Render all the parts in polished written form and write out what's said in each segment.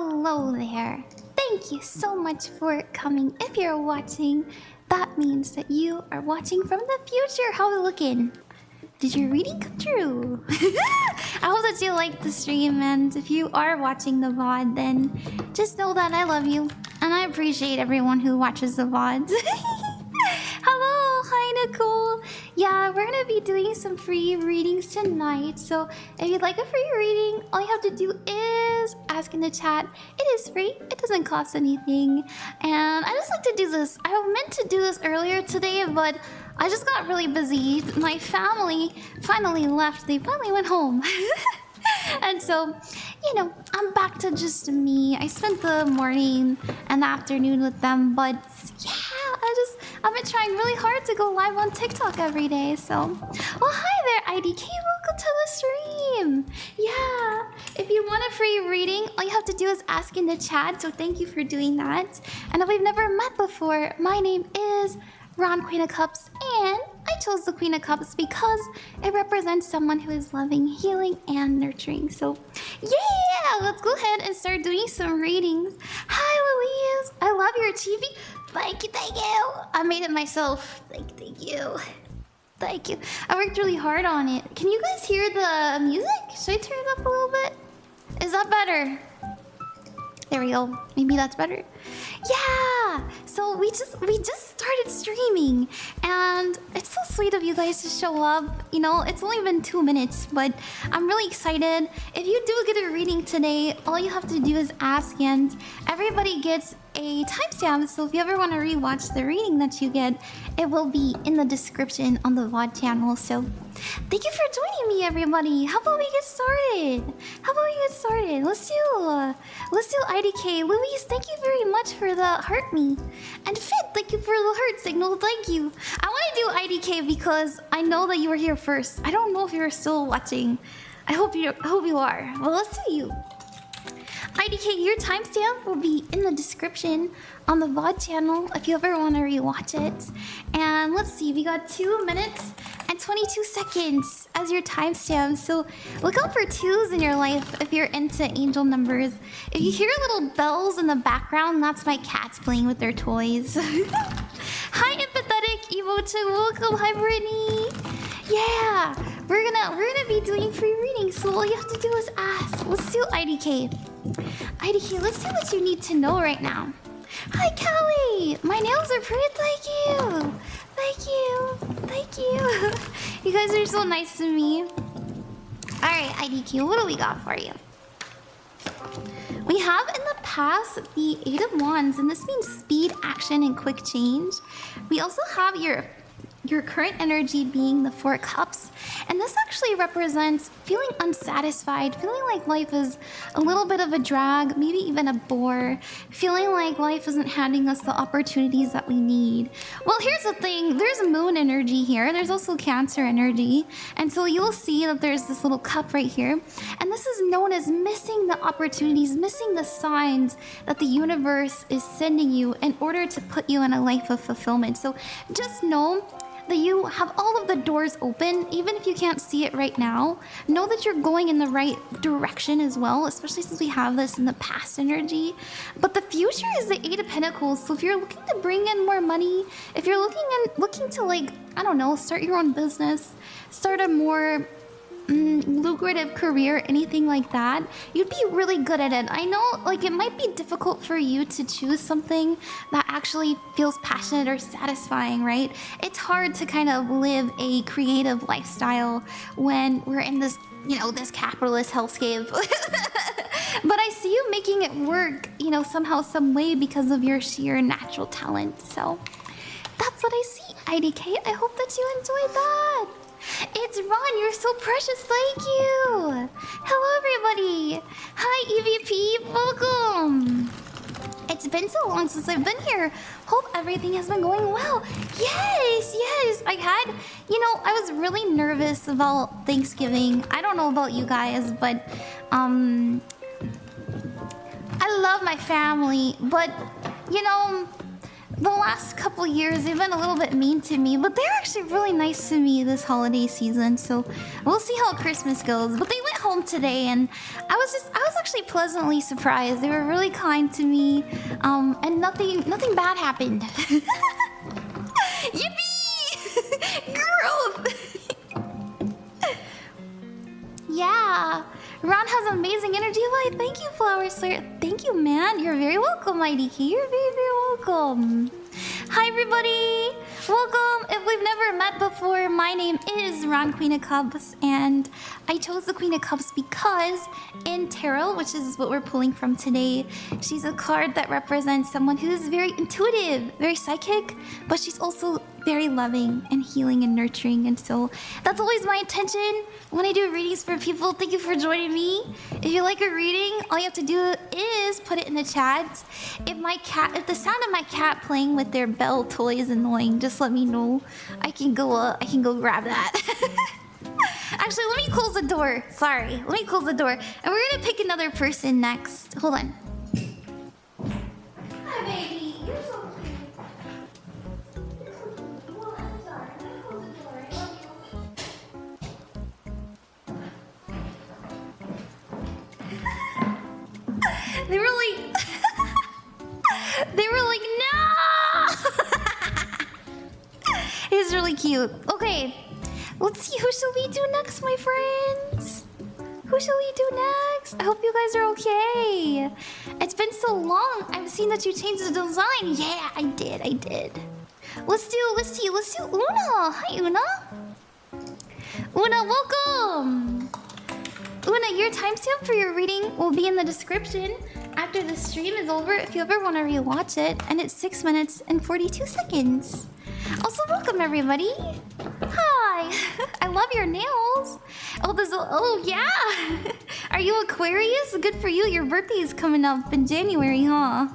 Hello there. Thank you so much for coming. If you're watching, that means that you are watching from the future. How are we looking? Did your reading come true? I hope that you liked the stream, and if you are watching the VOD, then just know that I love you, and I appreciate everyone who watches the VODs. Hello, hi Nicole. Yeah, we're gonna be doing some free readings tonight, so if you'd like a free reading, all you have to do is ask in the chat. It is free, it doesn't cost anything, and I just like to do this. I meant to do this earlier today, but I just got really busy. My family finally left. They finally went home. And so, you know, I'm back to just me. I spent the morning and the afternoon with them, but yeah, I've been trying really hard to go live on TikTok every day, so. Oh, hi there, IDK, welcome to the stream. Yeah, if you want a free reading, all you have to do is ask in the chat, so thank you for doing that. And if we've never met before, my name is Ron, Queen of Cups, and I chose the Queen of Cups because it represents someone who is loving, healing, and nurturing. So, yeah, let's go ahead and start doing some readings. Hi, Louixse. I love your TV. Thank you, thank you. I made it myself. Thank you. Thank you. I worked really hard on it. Can you guys hear the music? Should I turn it up a little bit? Is that better? There we go. Maybe that's better. Yeah. So we just started streaming, and it's so sweet of you guys to show up. You know, it's only been 2 minutes, but I'm really excited. If you do get a reading today, all you have to do is ask, and everybody gets a timestamp. So if you ever want to rewatch the reading that you get, it will be in the description on the VOD channel. So thank you for joining me, everybody. How about we get started? Let's do IDK. Louixse, thank you very much for the heart me. And Fit, thank you for the heart signal. Thank you. I want to do IDK because I know that you were here first. I don't know if you're still watching. I hope you are. Well, let's do you. IDK, your timestamp will be in the description on the VOD channel if you ever want to rewatch it. And let's see, we got 2 minutes and 22 seconds as your timestamp. So look out for 2s in your life if you're into angel numbers. If you hear little bells in the background, that's my cats playing with their toys. Hi, empathetic emotion, welcome. Hi, Brittany. Yeah, we're gonna be doing free readings, so all you have to do is ask. Let's do IDK. IDK, let's see what you need to know right now. Hi, Callie. My nails are pretty. Thank you. You guys are so nice to me. All right, IDK, what do we got for you? We have in the past the 8 of Wands, and this means speed, action, and quick change. We also have your current energy being the 4 cups, and this actually represents feeling unsatisfied, feeling like life is a little bit of a drag, maybe even a bore, feeling like life isn't handing us the opportunities that we need. Well, here's the thing, there's moon energy here, there's also Cancer energy, and so you'll see that there's this little cup right here, and this is known as missing the opportunities, missing the signs that the universe is sending you in order to put you in a life of fulfillment. So just know that you have all of the doors open, even if you can't see it right now. Know that you're going in the right direction as well, especially since we have this in the past energy. But the future is the 8 of Pentacles, so if you're looking to bring in more money, if you're looking to, like, I don't know, start your own business, start a more lucrative career, anything like that, you'd be really good at it. I know, like, it might be difficult for you to choose something that actually feels passionate or satisfying, right? It's hard to kind of live a creative lifestyle when we're in this, you know, this capitalist hellscape. But I see you making it work, you know, somehow, some way, because of your sheer natural talent. So that's what I see, IDK. I hope that you enjoyed that. It's Ron, you're so precious, thank you! Hello, everybody! Hi, EVP, welcome! It's been so long since I've been here. Hope everything has been going well. Yes! I was really nervous about Thanksgiving. I don't know about you guys, but I love my family, but you know, the last couple years they've been a little bit mean to me, but they're actually really nice to me this holiday season, so we'll see how Christmas goes. But at home today, and I was actually pleasantly surprised. They were really kind to me, and nothing bad happened. Yippee! Growth! Yeah. Ron has amazing energy. Why, thank you, Flower Slayer. Thank you, man. You're very welcome, IDK. You're very, very welcome. Hi, everybody. Welcome. If we've never met before, my name is Ron, Queen of Cups, and I chose the Queen of Cups because in tarot, which is what we're pulling from today, she's a card that represents someone who is very intuitive, very psychic, but she's also very loving and healing and nurturing. And so that's always my intention when I do readings for people. Thank you for joining me. If you like a reading, all you have to do is put it in the chat. If the sound of my cat playing with their bell toy is annoying, just let me know. I can go grab that. Actually, let me close the door. Sorry, let me close the door. And we're gonna pick another person next. Hold on. Hi, baby. You're so cute. Well, I'm sorry. Let me close the door. I love you. They were like, no! He's really cute. Okay. Let's see, who shall we do next, my friends? Who shall we do next? I hope you guys are okay. It's been so long. I've seen that you changed the design. Yeah, I did. Let's do Una. Hi, Una. Una, welcome. Una, your timestamp for your reading will be in the description after the stream is over if you ever want to rewatch it. And it's 6 minutes and 42 seconds. Also, welcome everybody. Hi. I love your nails. Oh yeah. Are you Aquarius? Good for you. Your birthday is coming up in January, huh?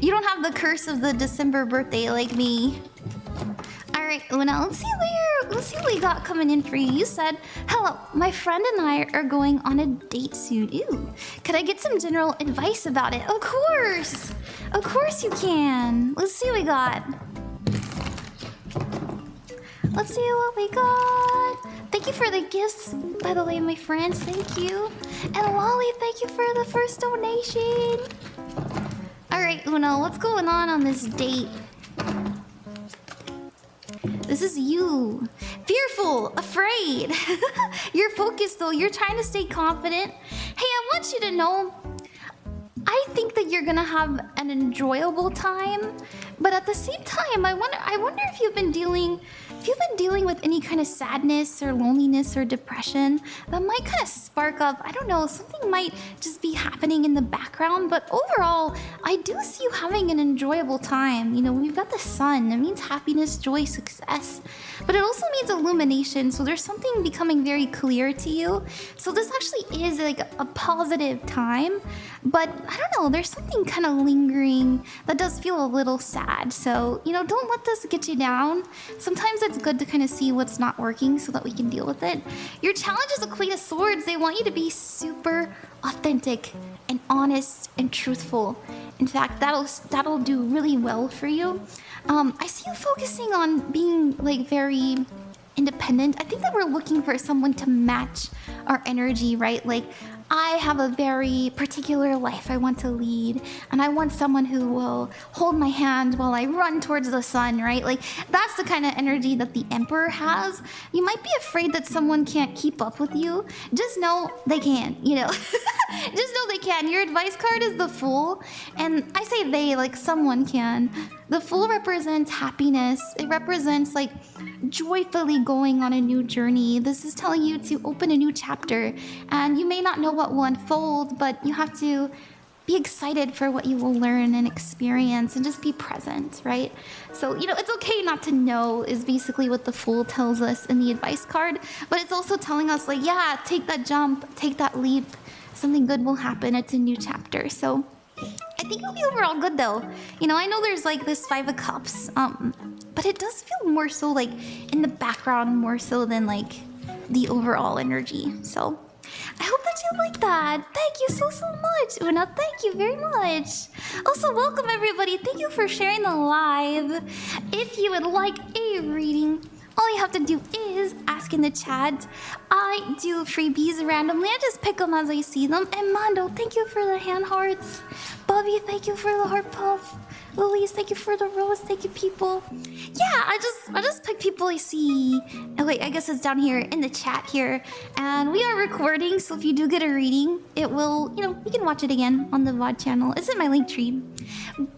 You don't have the curse of the December birthday like me. All right, Una, let's see what we got coming in for you. You said, hello, my friend and I are going on a date soon. Ew. Could I get some general advice about it? Of course. Of course you can. Let's see what we got. Let's see what we got. Thank you for the gifts, by the way, my friends. Thank you. And Lolly, thank you for the first donation. All right, Una, what's going on this date? This is you. Fearful, afraid. You're focused though. You're trying to stay confident. Hey, I want you to know, I think that you're gonna have an enjoyable time, but at the same time, I wonder if you've been dealing with any kind of sadness or loneliness or depression that might kind of spark up. I don't know, something might just be happening in the background, but overall, I do see you having an enjoyable time. You know, we've got the sun. It means happiness, joy, success, but it also means illumination. So there's something becoming very clear to you. So this actually is like a positive time, but I don't know, there's something kind of lingering that does feel a little sad. So, you know, don't let this get you down. Sometimes it's good to kind of see what's not working so that we can deal with it. Your challenge is a Queen of Swords. They want you to be super authentic and honest and truthful. In fact, that'll do really well for you. I see you focusing on being like very independent. I think that we're looking for someone to match our energy, right? Like, I have a very particular life I want to lead, and I want someone who will hold my hand while I run towards the sun, right? Like, that's the kind of energy that the Emperor has. You might be afraid that someone can't keep up with you. Just know they can, you know. Just know they can. Your advice card is the Fool, and I say they, like someone can. The Fool represents happiness. It represents like joyfully going on a new journey. This is telling you to open a new chapter, and you may not know what will unfold, but you have to be excited for what you will learn and experience and just be present, right? So, you know, it's okay not to know is basically what the Fool tells us in the advice card, but it's also telling us like, yeah, take that jump, take that leap. Something good will happen. It's a new chapter. So I think it'll be overall good though. You know, I know there's like this 5 of Cups, but it does feel more so like in the background more so than like the overall energy. So I hope that you like that. Thank you so much, Una. Thank you very much. Also, welcome everybody. Thank you for sharing the live. If you would like a reading all you have to do is ask in the chat. I do freebies randomly. I just pick them as I see them. And Mando, thank you for the hand hearts. Bobby, thank you for the heart puff. Louixse, thank you for the rose. Thank you, people. Yeah, I just pick people I see. Oh wait, I guess it's down here in the chat here. And we are recording, so if you do get a reading, it will, you can watch it again on the VOD channel. It's in my link tree.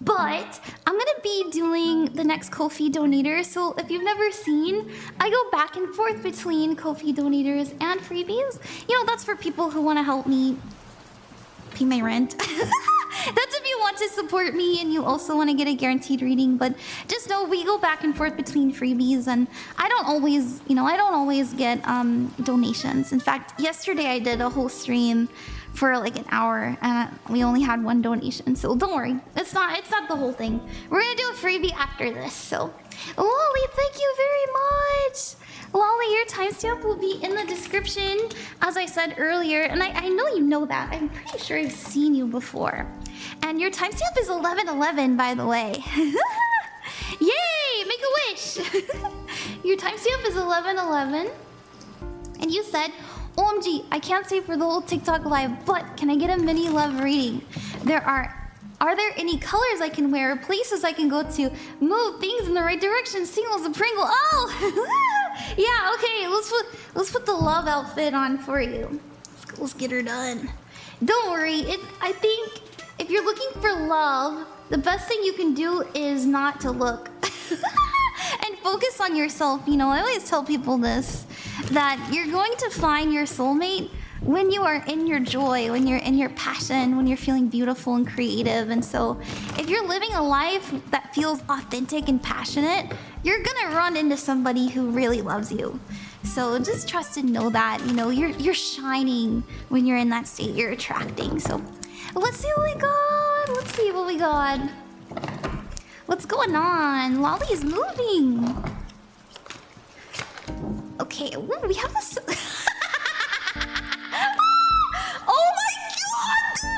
But I'm gonna be doing the next Ko-fi donator. So if you've never seen, I go back and forth between Ko-fi donators and freebies. That's for people who want to help me pay my rent. That's if you want to support me and you also want to get a guaranteed reading. But just know we go back and forth between freebies, and I don't always get donations. In fact, yesterday I did a whole stream for like an hour and we only had one donation. So don't worry, it's not the whole thing. We're gonna do a freebie after this. So Lolly, thank you very much. Lolly, your timestamp will be in the description, as I said earlier, and I know you know that. I'm pretty sure I've seen you before. And your timestamp is 11/11, by the way. Yay! Make a wish! Your timestamp is 11/11, and you said, OMG, I can't stay for the whole TikTok live, but can I get a mini love reading? Are there any colors I can wear, or places I can go to, move things in the right direction, singles a Pringle? Oh! Yeah, okay, let's put the love outfit on for you. Let's get her done. Don't worry, I think if you're looking for love, the best thing you can do is not to look. And focus on yourself. I always tell people this, that you're going to find your soulmate when you are in your joy, when you're in your passion, when you're feeling beautiful and creative. And so if you're living a life that feels authentic and passionate, you're gonna run into somebody who really loves you. So just trust and know that, you're shining when you're in that state, you're attracting. So let's see what we got. Let's see what we got. What's going on? Lolly's moving. Okay, ooh, we have this. Oh my god!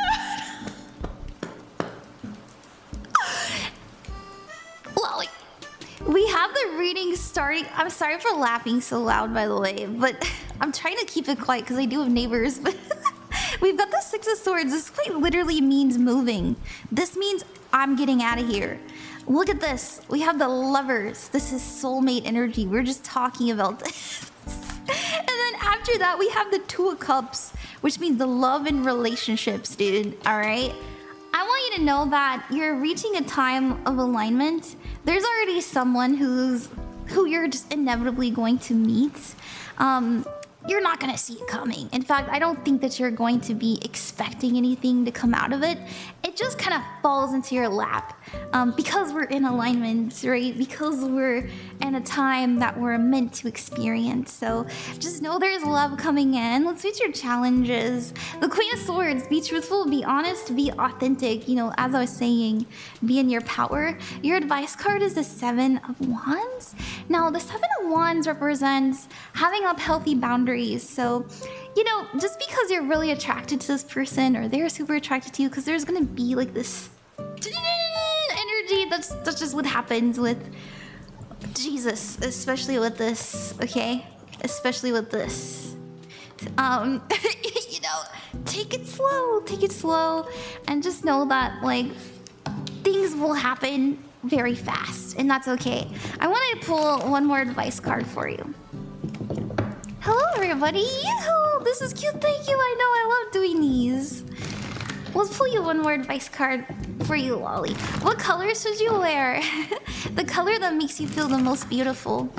Lolly, we have the reading starting. I'm sorry for laughing so loud, by the way, but I'm trying to keep it quiet because I do have neighbors. But we've got the Six of Swords. This quite literally means moving. This means I'm getting out of here. Look at this. We have the Lovers. This is soulmate energy. We're just talking about this. And then after that, we have the Two of Cups, which means the love and relationships, dude. All right? I want you to know that you're reaching a time of alignment. There's already someone who you're just inevitably going to meet. You're not going to see it coming. In fact, I don't think that you're going to be expecting anything to come out of it. It just kind of falls into your lap because we're in alignment, right? Because we're in a time that we're meant to experience. So just know there's love coming in. Let's face your challenges. The Queen of Swords, be truthful, be honest, be authentic. As I was saying, be in your power. Your advice card is the Seven of Wands. Now, the Seven of Wands represents having up healthy boundaries. So, just because you're really attracted to this person or they're super attracted to you, because there's gonna be like this energy. That's just what happens with Jesus, especially with this, okay? Especially with this. Take it slow, and just know that things will happen very fast, and that's okay. I want to pull one more advice card for you. Hello, everybody. Yoo-hoo! This is cute. Thank you. I know. I love doing these. Let's pull you one more advice card for you, Lolly. What color should you wear? The color that makes you feel the most beautiful.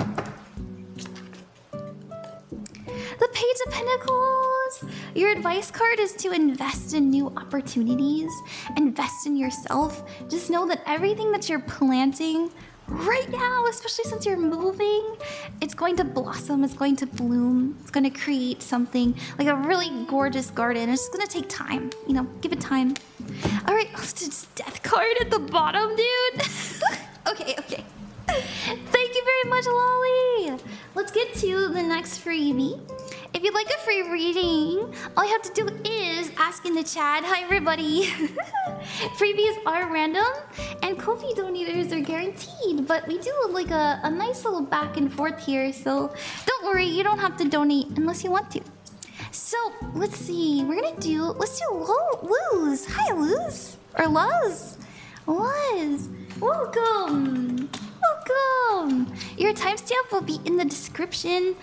The Page of Pentacles. Your advice card is to invest in new opportunities. Invest in yourself. Just know that everything that you're planting right now, especially since you're moving, it's going to blossom, it's going to bloom, it's going to create something like a really gorgeous garden. It's just going to take time, give it time. All right, let's do this death card at the bottom, dude. Okay. Thank you very much, Lolly. Let's get to the next freebie. If you'd like a free reading, all you have to do is ask in the chat. Hi, everybody. Freebies are random, and and Ko-fi donators are guaranteed, but we do like a nice little back and forth here, so don't worry, you don't have to donate unless you want to. So, let's see, let's do Luz. Hi, Luz. Or Luz. Luz. Welcome. Welcome. Your timestamp will be in the description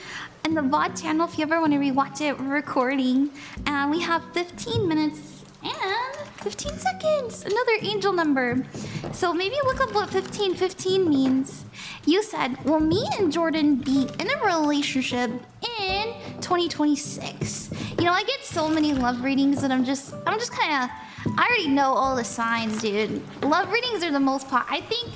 and the VOD channel if you ever want to rewatch it. We're recording. And we have 15 minutes and 15 seconds. Another angel number. So maybe look up what 1515 means. You said, will me and Jordan be in a relationship in 2026? You know, I get so many love readings that I'm just kind of, I already know all the signs, dude. Love readings are the most I think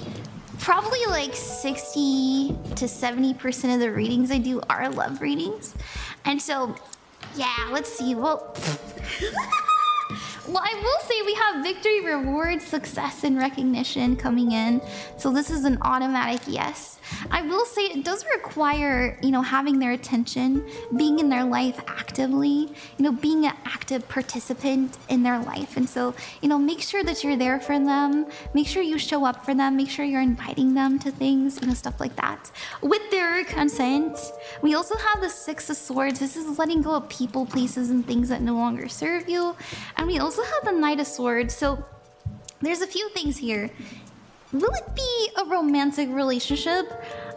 probably like 60 to 70% of the readings I do are love readings. And so, yeah, let's see. Well, well, I will say we have victory, reward, success, and recognition coming in. So this is an automatic yes. I will say it does require, you know, having their attention, being in their life actively, you know, being an active participant in their life. And so, you know, make sure that you're there for them. Make sure you show up for them. Make sure you're inviting them to things, you know, stuff like that. With their consent. We also have the Six of Swords. This is letting go of people, places, and things that no longer serve you. And we also have the Knight of Swords. So there's a few things here. Will it be a romantic relationship?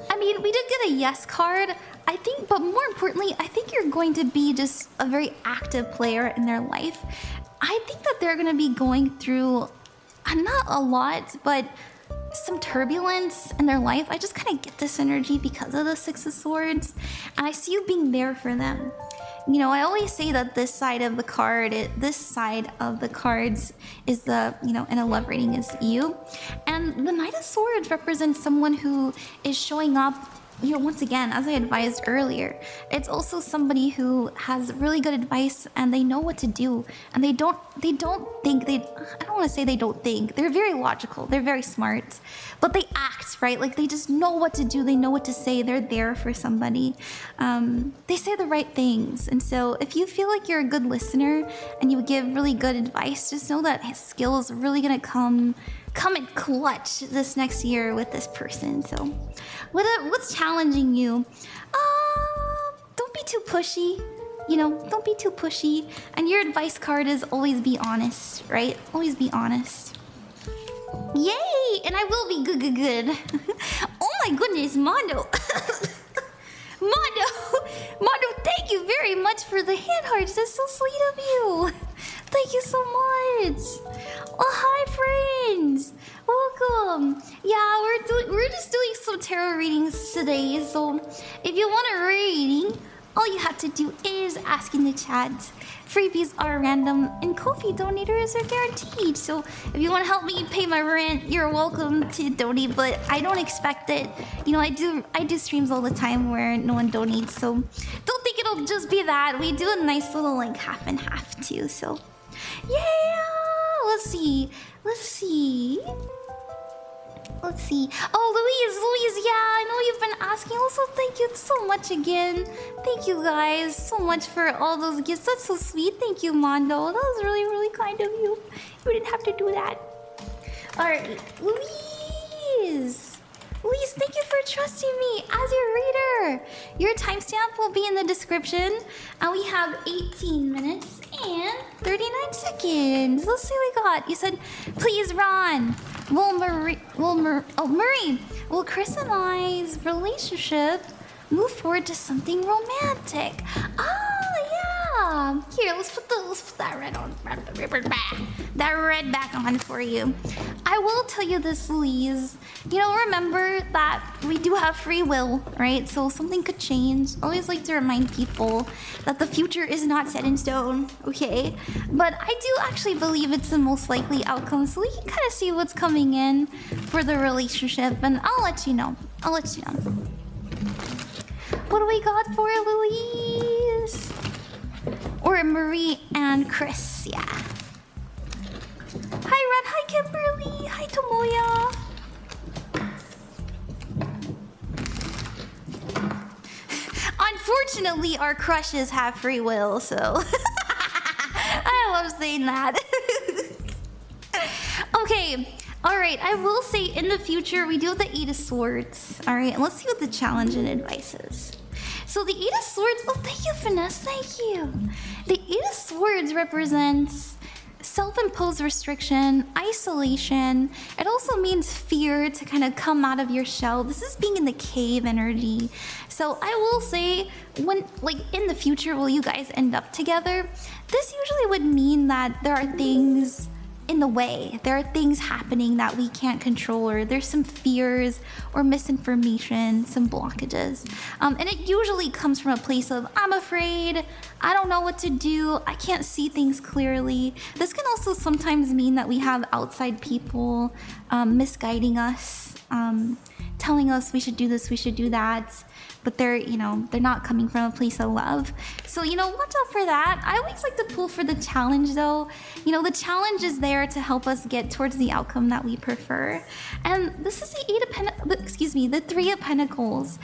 I mean, we did get a yes card, I think, but more importantly, I think you're going to be just a very active player in their life. I think that they're going to be going through, not a lot, but some turbulence in their life. I just kind of get this energy because of the Six of Swords, and I see you being there for them. You know, I always say that this side of the card, this side of the cards is the, you know, in a love reading is you. And the Knight of Swords represents someone who is showing up, you know, once again, as I advised earlier, it's also somebody who has really good advice and they know what to do. And they don't think I don't want to say they don't think. They're very logical. They're very smart. But they act, right? Like they just know what to do. They know what to say. They're there for somebody. They say the right things. And so if you feel like you're a good listener and you give really good advice, just know that his skill is really going to come in clutch this next year with this person. So what's challenging you? Don't be too pushy. You know, don't be too pushy. And your advice card is always be honest, right? Always be honest. Yay! And I will be good. Oh my goodness, Mondo. Mondo, thank you very much for the hand hearts. That's so sweet of you. Thank you so much. Oh, hi, friends. Welcome. Yeah, we're just doing some tarot readings today. So if you want a reading, all you have to do is ask in the chat. Freebies are random and Ko-fi donators are guaranteed. So if you want to help me pay my rent, you're welcome to donate, but I don't expect it. You know, I do streams all the time where no one donates, so don't think it'll just be that. We do a nice little like half and half too, so yeah. Let's see. Oh, Louixse, yeah, I know you've been asking. Also, thank you so much again. Thank you guys so much for all those gifts. That's so sweet. Thank you, Mondo. That was really, really kind of you. You didn't have to do that. All right, Louixse, thank you for trusting me as your reader. Your timestamp will be in the description. And we have 18 minutes and 39 seconds. Let's see what we got. You said, please, Ron. Murray, will Chris and I's relationship move forward to something romantic? Oh, yeah. Here, let's put that red back on for you. I will tell you this, Louixse. You know, remember that we do have free will, right? So something could change. I always like to remind people that the future is not set in stone, okay? But I do actually believe it's the most likely outcome, so we can kind of see what's coming in for the relationship, and I'll let you know. What do we got for Louixse? Or Marie and Chris, yeah. Hi, Red. Hi, Kimberly. Hi, Tomoya. Unfortunately, our crushes have free will, so I love saying that. Okay, All right, I will say in the future, we do have the Eight of Swords. All right, and let's see what the challenge and advice is. So the Eight of Swords, oh, thank you, Finnesse, thank you. The Eight of Swords represents self-imposed restriction, isolation. It also means fear to kind of come out of your shell. This is being in the cave energy. So I will say, when, like, in the future, will you guys end up together? This usually would mean that there are things in the way. There are things happening that we can't control, or there's some fears or misinformation, some blockages. And it usually comes from a place of, I'm afraid, I don't know what to do, I can't see things clearly. This can also sometimes mean that we have outside people misguiding us, telling us we should do this, we should do that, but they're not coming from a place of love. So, watch out for that. I always like to pull for the challenge though. The challenge is there to help us get towards the outcome that we prefer. And this is the Three of Pentacles.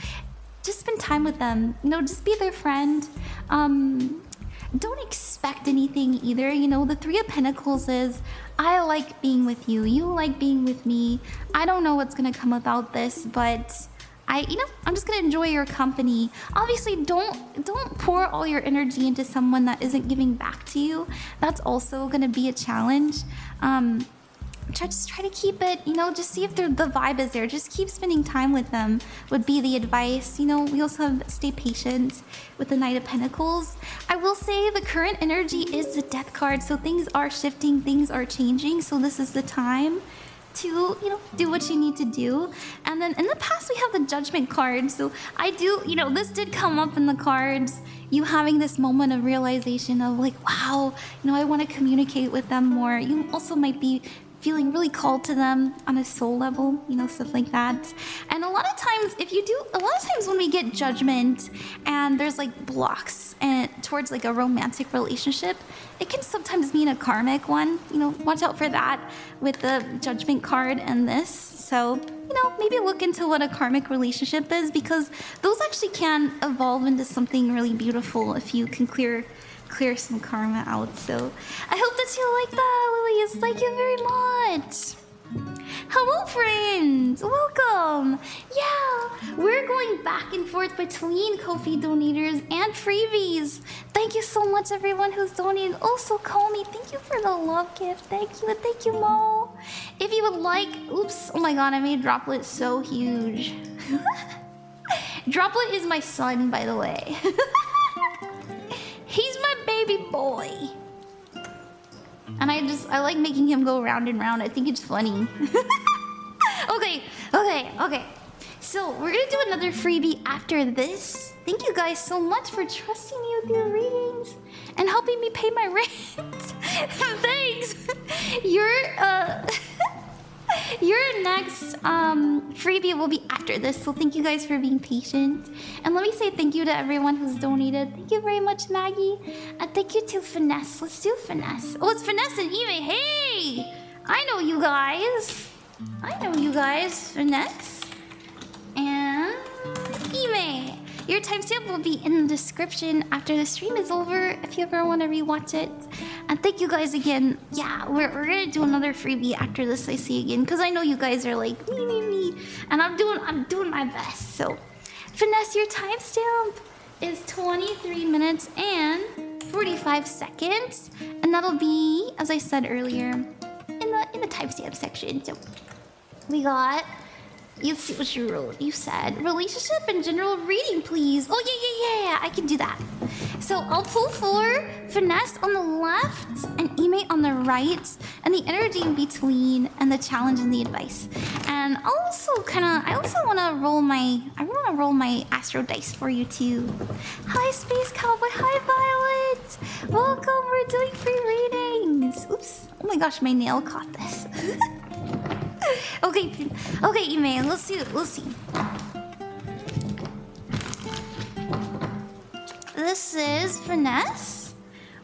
Just spend time with them. Just be their friend. Don't expect anything either. The Three of Pentacles is, I like being with you. You like being with me. I don't know what's gonna come about this, but I'm just gonna enjoy your company. Obviously, don't pour all your energy into someone that isn't giving back to you. That's also gonna be a challenge. Just try to keep it, just see if the vibe is there. Just keep spending time with them would be the advice. We also have stay patient with the Knight of Pentacles. I will say the current energy is the Death card, so things are shifting, things are changing. So this is the time to do what you need to do. And then in the past we have the Judgment card, so I do this did come up in the cards, you having this moment of realization of like, wow, I want to communicate with them more. You also might be feeling really called to them on a soul level, stuff like that. And a lot of times when we get Judgment and there's like blocks and towards like a romantic relationship, it can sometimes mean a karmic one. Watch out for that with the Judgment card and this. So, maybe look into what a karmic relationship is, because those actually can evolve into something really beautiful if you can clear some karma out. So I hope that you like that, Louixse. Thank you very much. Hello, friends. Welcome. Yeah, we're going back and forth between Ko-fi donators and freebies. Thank you so much, everyone who's donated. Also, call me. Thank you for the love gift. Thank you, and thank you, Mo. If you would like, oops, oh my god, I made Droplet so huge. Droplet is my son, by the way. He's my baby boy. And I like making him go round and round. I think it's funny. Okay. So we're gonna do another freebie after this. Thank you guys so much for trusting me with your readings and helping me pay my rent. Thanks. Your next freebie will be after this, so thank you guys for being patient. And let me say thank you to everyone who's donated. Thank you very much, Maggie. And thank you to Finnesse. Let's do Finnesse. Oh, it's Finnesse IME. Hey! I know you guys. Finnesse and IME. Your timestamp will be in the description after the stream is over if you ever want to rewatch it. And thank you guys again. Yeah, we're gonna do another freebie after this, I see again, because I know you guys are like me, and I'm doing my best. So, Finnesse, your timestamp is 23 minutes and 45 seconds, and that'll be, as I said earlier, in the timestamp section. So, we got. Let's see what you wrote. You said relationship and general reading, please. Oh yeah, I can do that. So I'll pull for Finnesse on the left and IME on the right, and the energy in between, and the challenge and the advice. And I also want to roll my astro dice for you too. Hi, Space Cowboy. Hi, Violet. Welcome. We're doing free readings. Oops. Oh my gosh, my nail caught this. Okay, IME, let's see. This is Finnesse.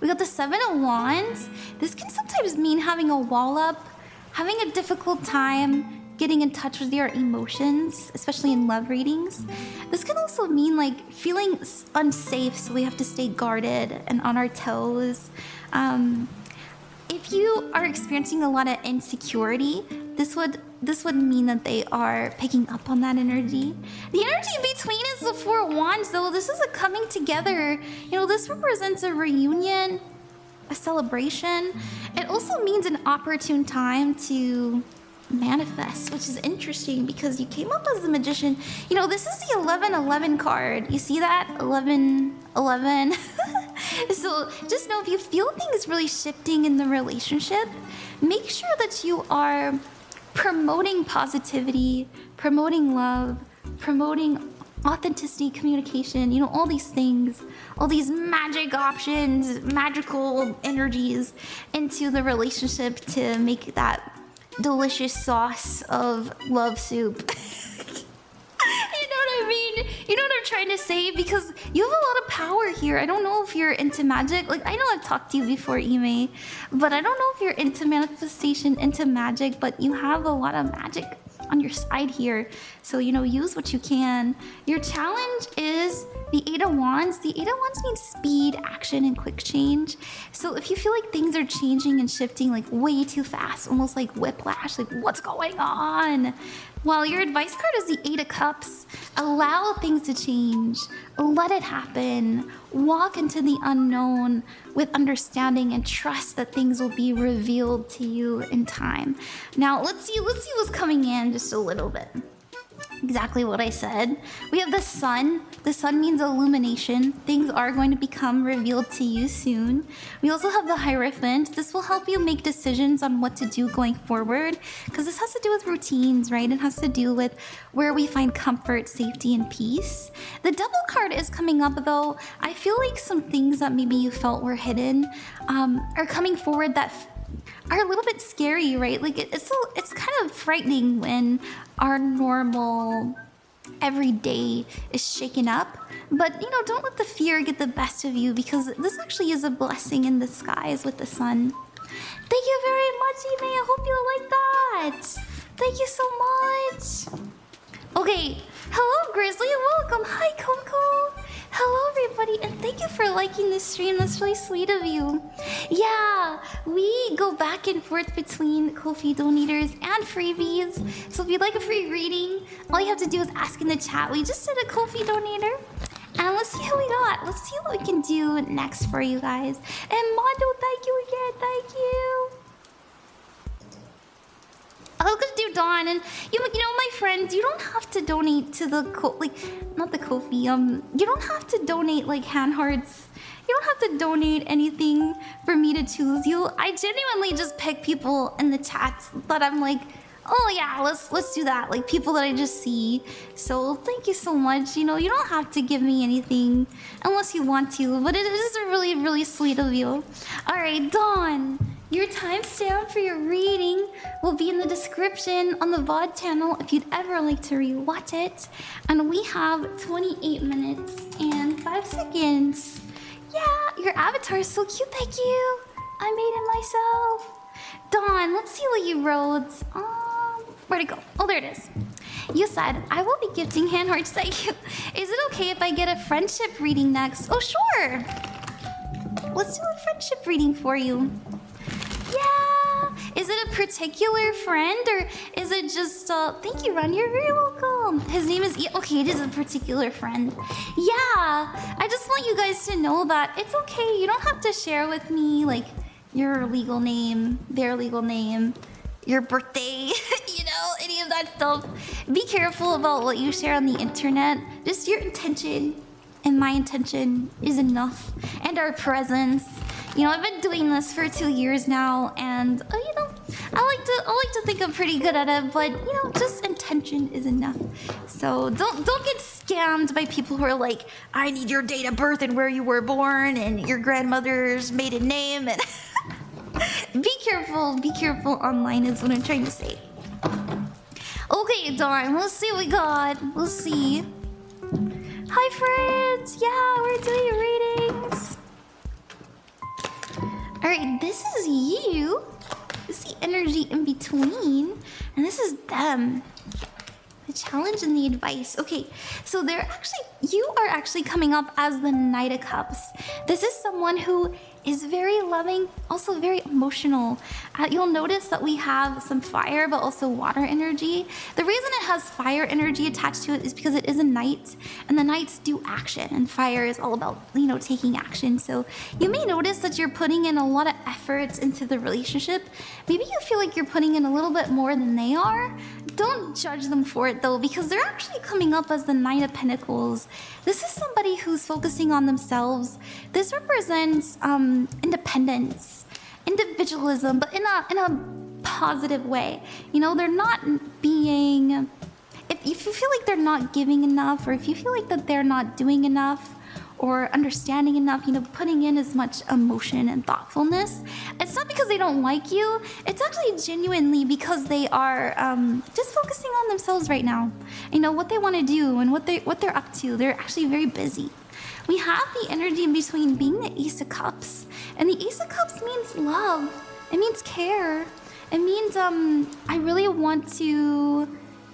We got the Seven of Wands. This can sometimes mean having a wall up, having a difficult time getting in touch with your emotions, especially in love readings. This can also mean like feeling unsafe, so we have to stay guarded and on our toes. If you are experiencing a lot of insecurity, this would mean that they are picking up on that energy. The energy between is the Four of Wands, though. This is a coming together. You know, this represents a reunion, a celebration. It also means an opportune time to manifest, which is interesting because you came up as the Magician. You know, this is the 1111 card. You see that? 1111. So just know if you feel things really shifting in the relationship, make sure that you are promoting positivity, promoting love, promoting authenticity, communication, you know, all these things, all these magic options, magical energies into the relationship to make that delicious sauce of love soup. You know what I mean? You know what I'm trying to say? Because you have a lot of power here. I don't know if you're into magic. Like, I know I've talked to you before, Ime, but I don't know if you're into manifestation, into magic, but you have a lot of magic on your side here. So, you know, use what you can. Your challenge is the Eight of Wands. The Eight of Wands means speed, action, and quick change. So if you feel like things are changing and shifting like way too fast, almost like whiplash, like what's going on? Well, your advice card is the Eight of Cups. Allow things to change. Let it happen. Walk into the unknown with understanding and trust that things will be revealed to you in time. Now, let's see what's coming in just a little bit. Exactly what I said. We have the Sun. The Sun means illumination. Things are going to become revealed to you soon. We also have the Hierophant. This will help you make decisions on what to do going forward, because this has to do with routines, right? It has to do with where we find comfort, safety, and peace. The Devil card is coming up, though. I feel like some things that maybe you felt were hidden are coming forward that are a little bit scary, right? Like it's kind of frightening when our normal everyday is shaken up. But you know, don't let the fear get the best of you, because this actually is a blessing in disguise with the Sun. Thank you very much, Ime. I hope you like that. Thank you so much. Okay, hello Grizzly, welcome. Hi Coco. Hello everybody, and thank you for liking this stream. That's really sweet of you. Yeah, we go back and forth between Ko-fi donators and freebies. So if you'd like a free reading, all you have to do is ask in the chat. We just did a Ko-fi donator. And let's see how we got. Let's see what we can do next for you guys. And Mondo, thank you again. Thank you. I was gonna do Dawn, and you know, my friends, you don't have to donate to the not the Ko-fi. You don't have to donate like hand hearts. You don't have to donate anything for me to choose you. I genuinely just pick people in the chats that I'm like, oh yeah, let's do that. Like people that I just see. So thank you so much. You know, you don't have to give me anything unless you want to, but it is really, really sweet of you. All right, Dawn. Your timestamp for your reading will be in the description on the VOD channel if you'd ever like to rewatch it. And we have 28 minutes and 5 seconds. Yeah, your avatar is so cute, thank you. I made it myself. Dawn, let's see what you wrote. Where'd it go? Oh, there it is. You said, I will be gifting hand hearts, thank you. Is it okay if I get a friendship reading next? Oh, sure. Let's do a friendship reading for you. Yeah! Is it a particular friend, or is it just, thank you, Ron, you're very welcome. His name is, okay, it is a particular friend. Yeah! I just want you guys to know that it's okay. You don't have to share with me, like, your legal name, their legal name, your birthday, you know, any of that stuff. Be careful about what you share on the internet. Just your intention and my intention is enough. And our presence. You know, I've been doing this for 2 years now, and you know, I like to think I'm pretty good at it, but you know, just intention is enough. So don't get scammed by people who are like, I need your date of birth and where you were born and your grandmother's maiden name. And be careful online is what I'm trying to say. Okay, Dawn, let's see what we got. We'll see. Hi friends, yeah, we're doing readings. Alright, this is you. This is the energy in between. And this is them. The challenge and the advice. Okay, so you are actually coming up as the Knight of Cups. This is someone who is very loving, also very emotional. You'll notice that we have some fire, but also water energy. The reason it has fire energy attached to it is because it is a knight, and the knights do action, and fire is all about, you know, taking action. So you may notice that you're putting in a lot of effort into the relationship. Maybe you feel like you're putting in a little bit more than they are. Don't judge them for it though, because they're actually coming up as the Knight of Pentacles. This is somebody who's focusing on themselves. This represents independence, individualism, but in a positive way. You know, they're not being, if you feel like they're not giving enough, or if you feel like that they're not doing enough or understanding enough, you know, putting in as much emotion and thoughtfulness, it's not because they don't like you. It's actually genuinely because they are just focusing on themselves right now. You know, what they want to do and what they're up to. They're actually very busy. We have the energy in between being the Ace of Cups. And the Ace of Cups means love. It means care. It means I really want to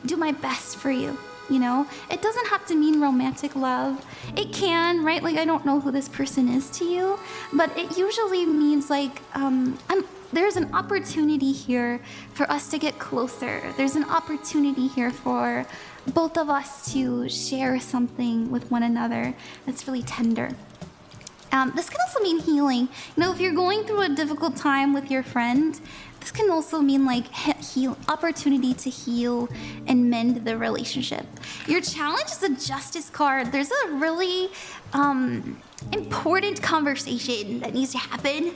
do my best for you. You know, it doesn't have to mean romantic love. It can, right? Like, I don't know who this person is to you, but it usually means like, there's an opportunity here for us to get closer. There's an opportunity here for both of us to share something with one another that's really tender. This can also mean healing. You know, if you're going through a difficult time with your friend, this can also mean like opportunity to heal and mend the relationship. Your challenge is a Justice card. There's a really important conversation that needs to happen.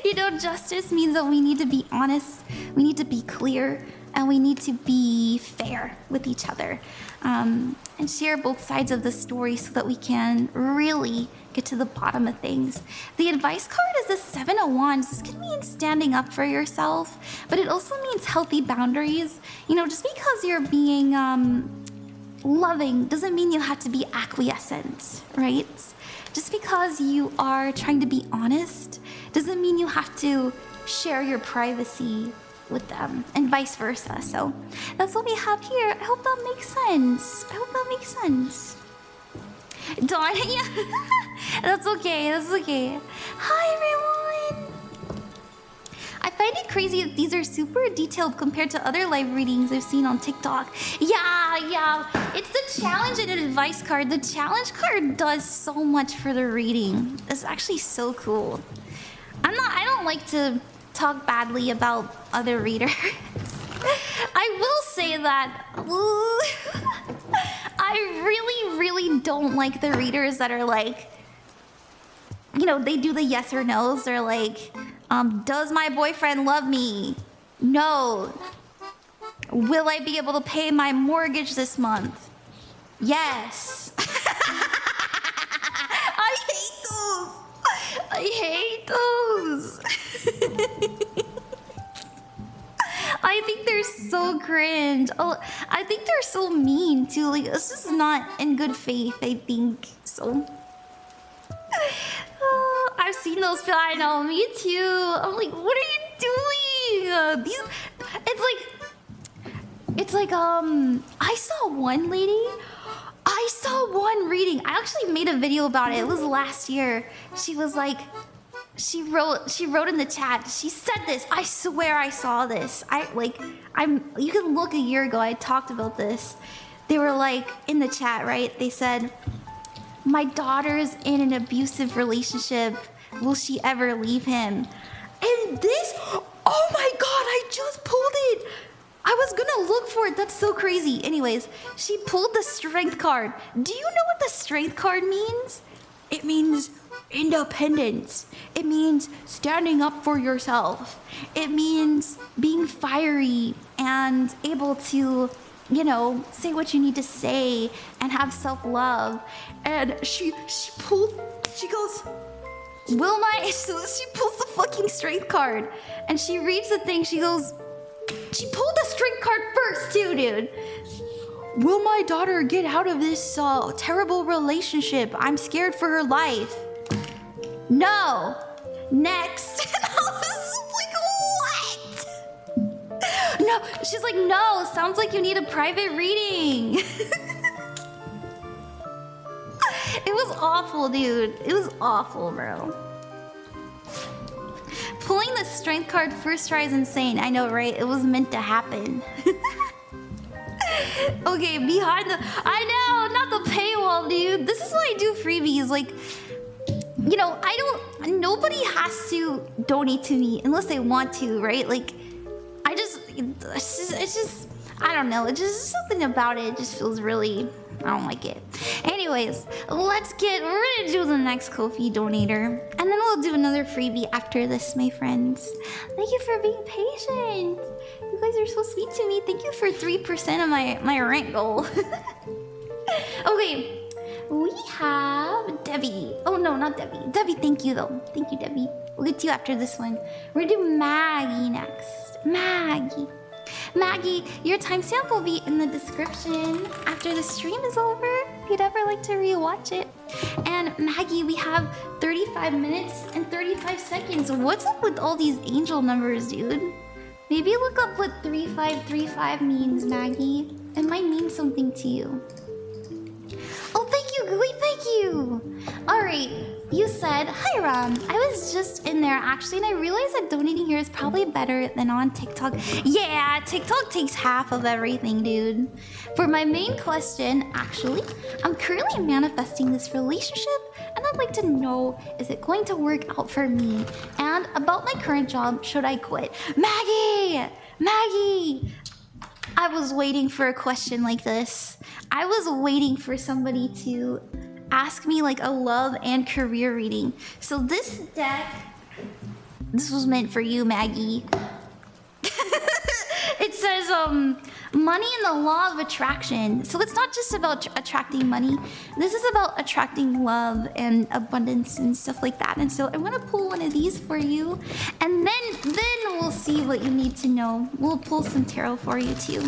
You know, justice means that we need to be honest, we need to be clear, and we need to be fair with each other, and share both sides of the story so that we can really get to the bottom of things. The advice card is the Seven of Wands. This can mean standing up for yourself, but it also means healthy boundaries. You know, just because you're being loving doesn't mean you have to be acquiescent, right? Just because you are trying to be honest doesn't mean you have to share your privacy with them, and vice versa. So that's what we have here. I hope that makes sense. I hope that makes sense. Dawn, yeah. That's okay, that's okay. Hi, everyone. I find it crazy that these are super detailed compared to other live readings I've seen on TikTok. Yeah. It's the challenge and an advice card. The challenge card does so much for the reading. It's actually so cool. I don't like to talk badly about other readers. I will say that I really don't like the readers that are like, you know, they do the yes or no's. They're like, does my boyfriend love me? No. Will I be able to pay my mortgage this month? Yes. I hate those. I think they're so cringe. Oh, I think they're so mean too. Like, this is not in good faith, I think. So I've seen those. I know, me too. I'm like, what are you doing? It's like I saw one lady. I saw one reading. I actually made a video about it. It was last year. She was like, she wrote in the chat. She said this. I swear I saw this. You can look a year ago. I talked about this. They were like in the chat, right? They said, my daughter's in an abusive relationship. Will she ever leave him? And this, oh my God, I just pulled it. I was gonna look for it. That's so crazy. Anyways, she pulled the Strength card. Do you know what the Strength card means? It means independence. It means standing up for yourself. It means being fiery and able to, you know, say what you need to say and have self-love. And she goes, so she pulls the fucking Strength card and she reads the thing. She goes, she pulled the Strength card first too, dude. Will my daughter get out of this terrible relationship? I'm scared for her life. No. Next. And I was like, what? No. She's like, no. Sounds like you need a private reading. It was awful, dude. It was awful, bro. Pulling the strength card first try is insane. I know, right? It was meant to happen. Okay, behind the... I know, not the paywall, dude. This is why I do freebies. Like, you know, I don't... Nobody has to donate to me unless they want to, right? Like, I just... It's just... I don't know. It's just something about it. It just feels really... I don't like it. Anyways, we're gonna do the next Ko-fi donator. And then we'll do another freebie after this, my friends. Thank you for being patient. You guys are so sweet to me. Thank you for 3% of my rank goal. Okay, we have Debby. Oh no, not Debby. Debby, thank you though. Thank you, Debby. We'll get to you after this one. We're gonna do Maggie next. Maggie, your timestamp will be in the description after the stream is over, if you'd ever like to rewatch it. And Maggie, we have 35 minutes and 35 seconds. What's up with all these angel numbers, dude? Maybe look up what 3535 means, Maggie. It might mean something to you. Oh, thank you, Gooey, thank you. All right, you said, hi, Ram. I was just in there, actually, and I realized that donating here is probably better than on TikTok. Yeah, TikTok takes half of everything, dude. For my main question, actually, I'm currently manifesting this relationship, and I'd like to know, is it going to work out for me? And about my current job, should I quit? Maggie! I was waiting for a question like this. I was waiting for somebody to ask me like a love and career reading. So this deck, this was meant for you, Maggie. It says money and the law of attraction. So it's not just about attracting money. This is about attracting love and abundance and stuff like that. And so I want to pull one of these for you, and then we'll see what you need to know. We'll pull some tarot for you too.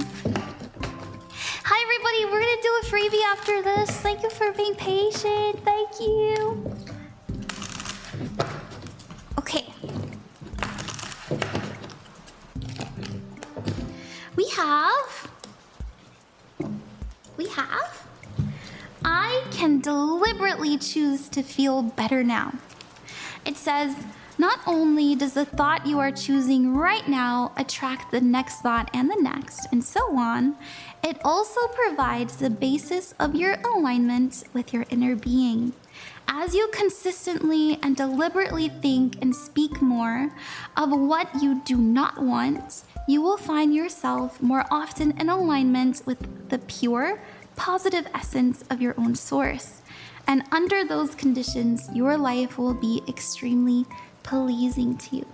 Hi everybody, we're gonna do a freebie after this. Thank you for being patient. Thank you. Okay. We have I can deliberately choose to feel better now. It says, not only does the thought you are choosing right now attract the next thought and the next, and so on, it also provides the basis of your alignment with your inner being. As you consistently and deliberately think and speak more of what you do not want, you will find yourself more often in alignment with the pure, positive essence of your own source. And under those conditions, your life will be extremely pleasing to you.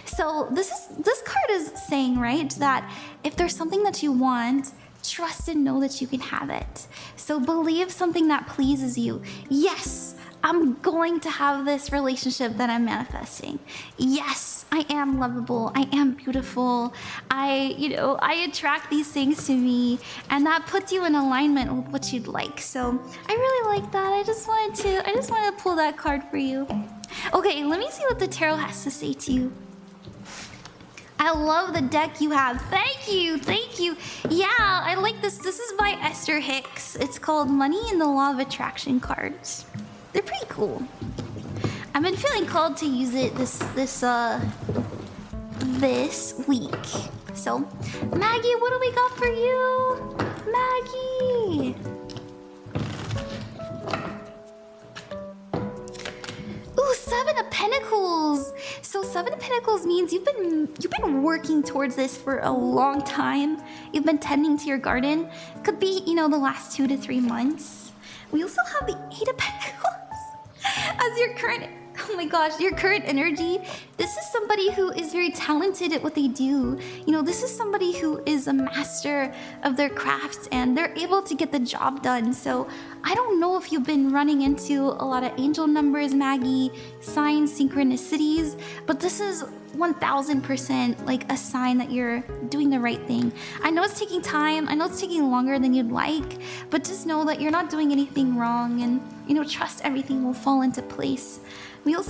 So this card is saying, right, that if there's something that you want, trust and know that you can have it. So believe something that pleases you. Yes, I'm going to have this relationship that I'm manifesting. Yes, I am lovable. I am beautiful. I attract these things to me, and that puts you in alignment with what you'd like. So I really like that. I just wanted to pull that card for you. Okay, let me see what the tarot has to say to you. I love the deck you have. Thank you. Yeah, I like this. This is by Esther Hicks. It's called Money and the Law of Attraction cards. They're pretty cool. I've been feeling called to use it this week. So, Maggie, what do we got for you? Maggie! Ooh, Seven of Pentacles. So Seven of Pentacles means you've been working towards this for a long time. You've been tending to your garden. Could be, the last 2 to 3 months. We also have the Eight of Pentacles as your current energy. This is somebody who is very talented at what they do. This is somebody who is a master of their craft, and they're able to get the job done. So I don't know if you've been running into a lot of angel numbers, Maggie, signs, synchronicities, but this is 1000% like a sign that you're doing the right thing. I know it's taking time. I know it's taking longer than you'd like, but just know that you're not doing anything wrong, and trust everything will fall into place. We had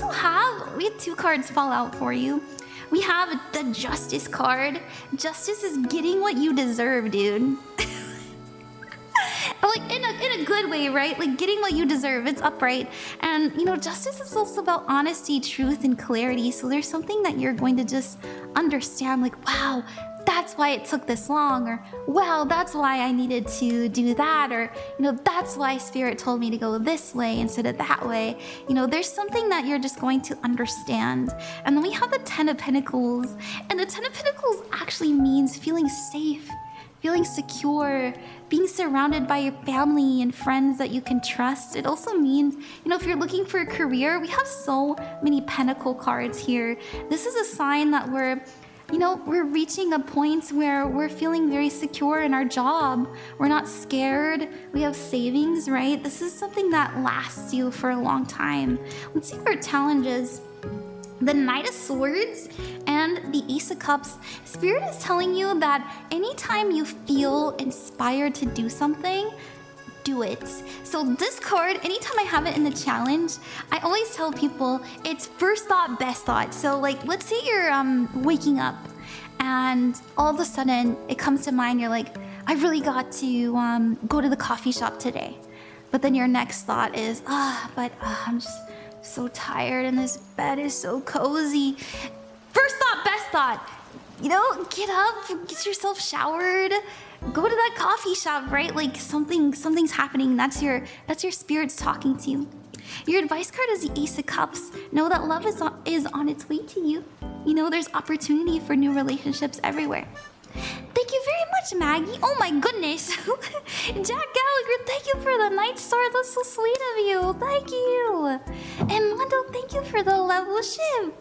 2 cards fall out for you. We have the Justice card. Justice is getting what you deserve, dude. like in a good way, right? Like getting what you deserve. It's upright. And you know, justice is also about honesty, truth, and clarity. So there's something that you're going to just understand, like, wow, that's why it took this long, or wow, that's why I needed to do that, or you know, that's why Spirit told me to go this way instead of that way. You know, there's something that you're just going to understand. And then we have the Ten of Pentacles, and the Ten of Pentacles actually means feeling safe, feeling secure, being surrounded by your family and friends that you can trust. It also means, you know, if you're looking for a career, we have so many Pentacle cards here. This is a sign that we're reaching a point where we're feeling very secure in our job. We're not scared. We have savings, right? This is something that lasts you for a long time. Let's see our challenges. The Knight of Swords and the Ace of Cups. Spirit is telling you that anytime you feel inspired to do something, do it. So this card, anytime I have it in the challenge, I always tell people it's first thought, best thought. So like, let's say you're waking up and all of a sudden it comes to mind, you're like, I really got to go to the coffee shop today. But then your next thought is, I'm just so tired and this bed is so cozy. First thought, best thought. You know, get up, get yourself showered, go to that coffee shop, right? Like something's happening. That's your spirits talking to you. Your advice card is the Ace of Cups. Know that love is on its way to you. You know, there's opportunity for new relationships everywhere. Thank you very much, Maggie. Oh my goodness. Jack Gallagher, thank you for the Night Star. That's so sweet of you. Thank you. And Mondo, thank you for the level ship.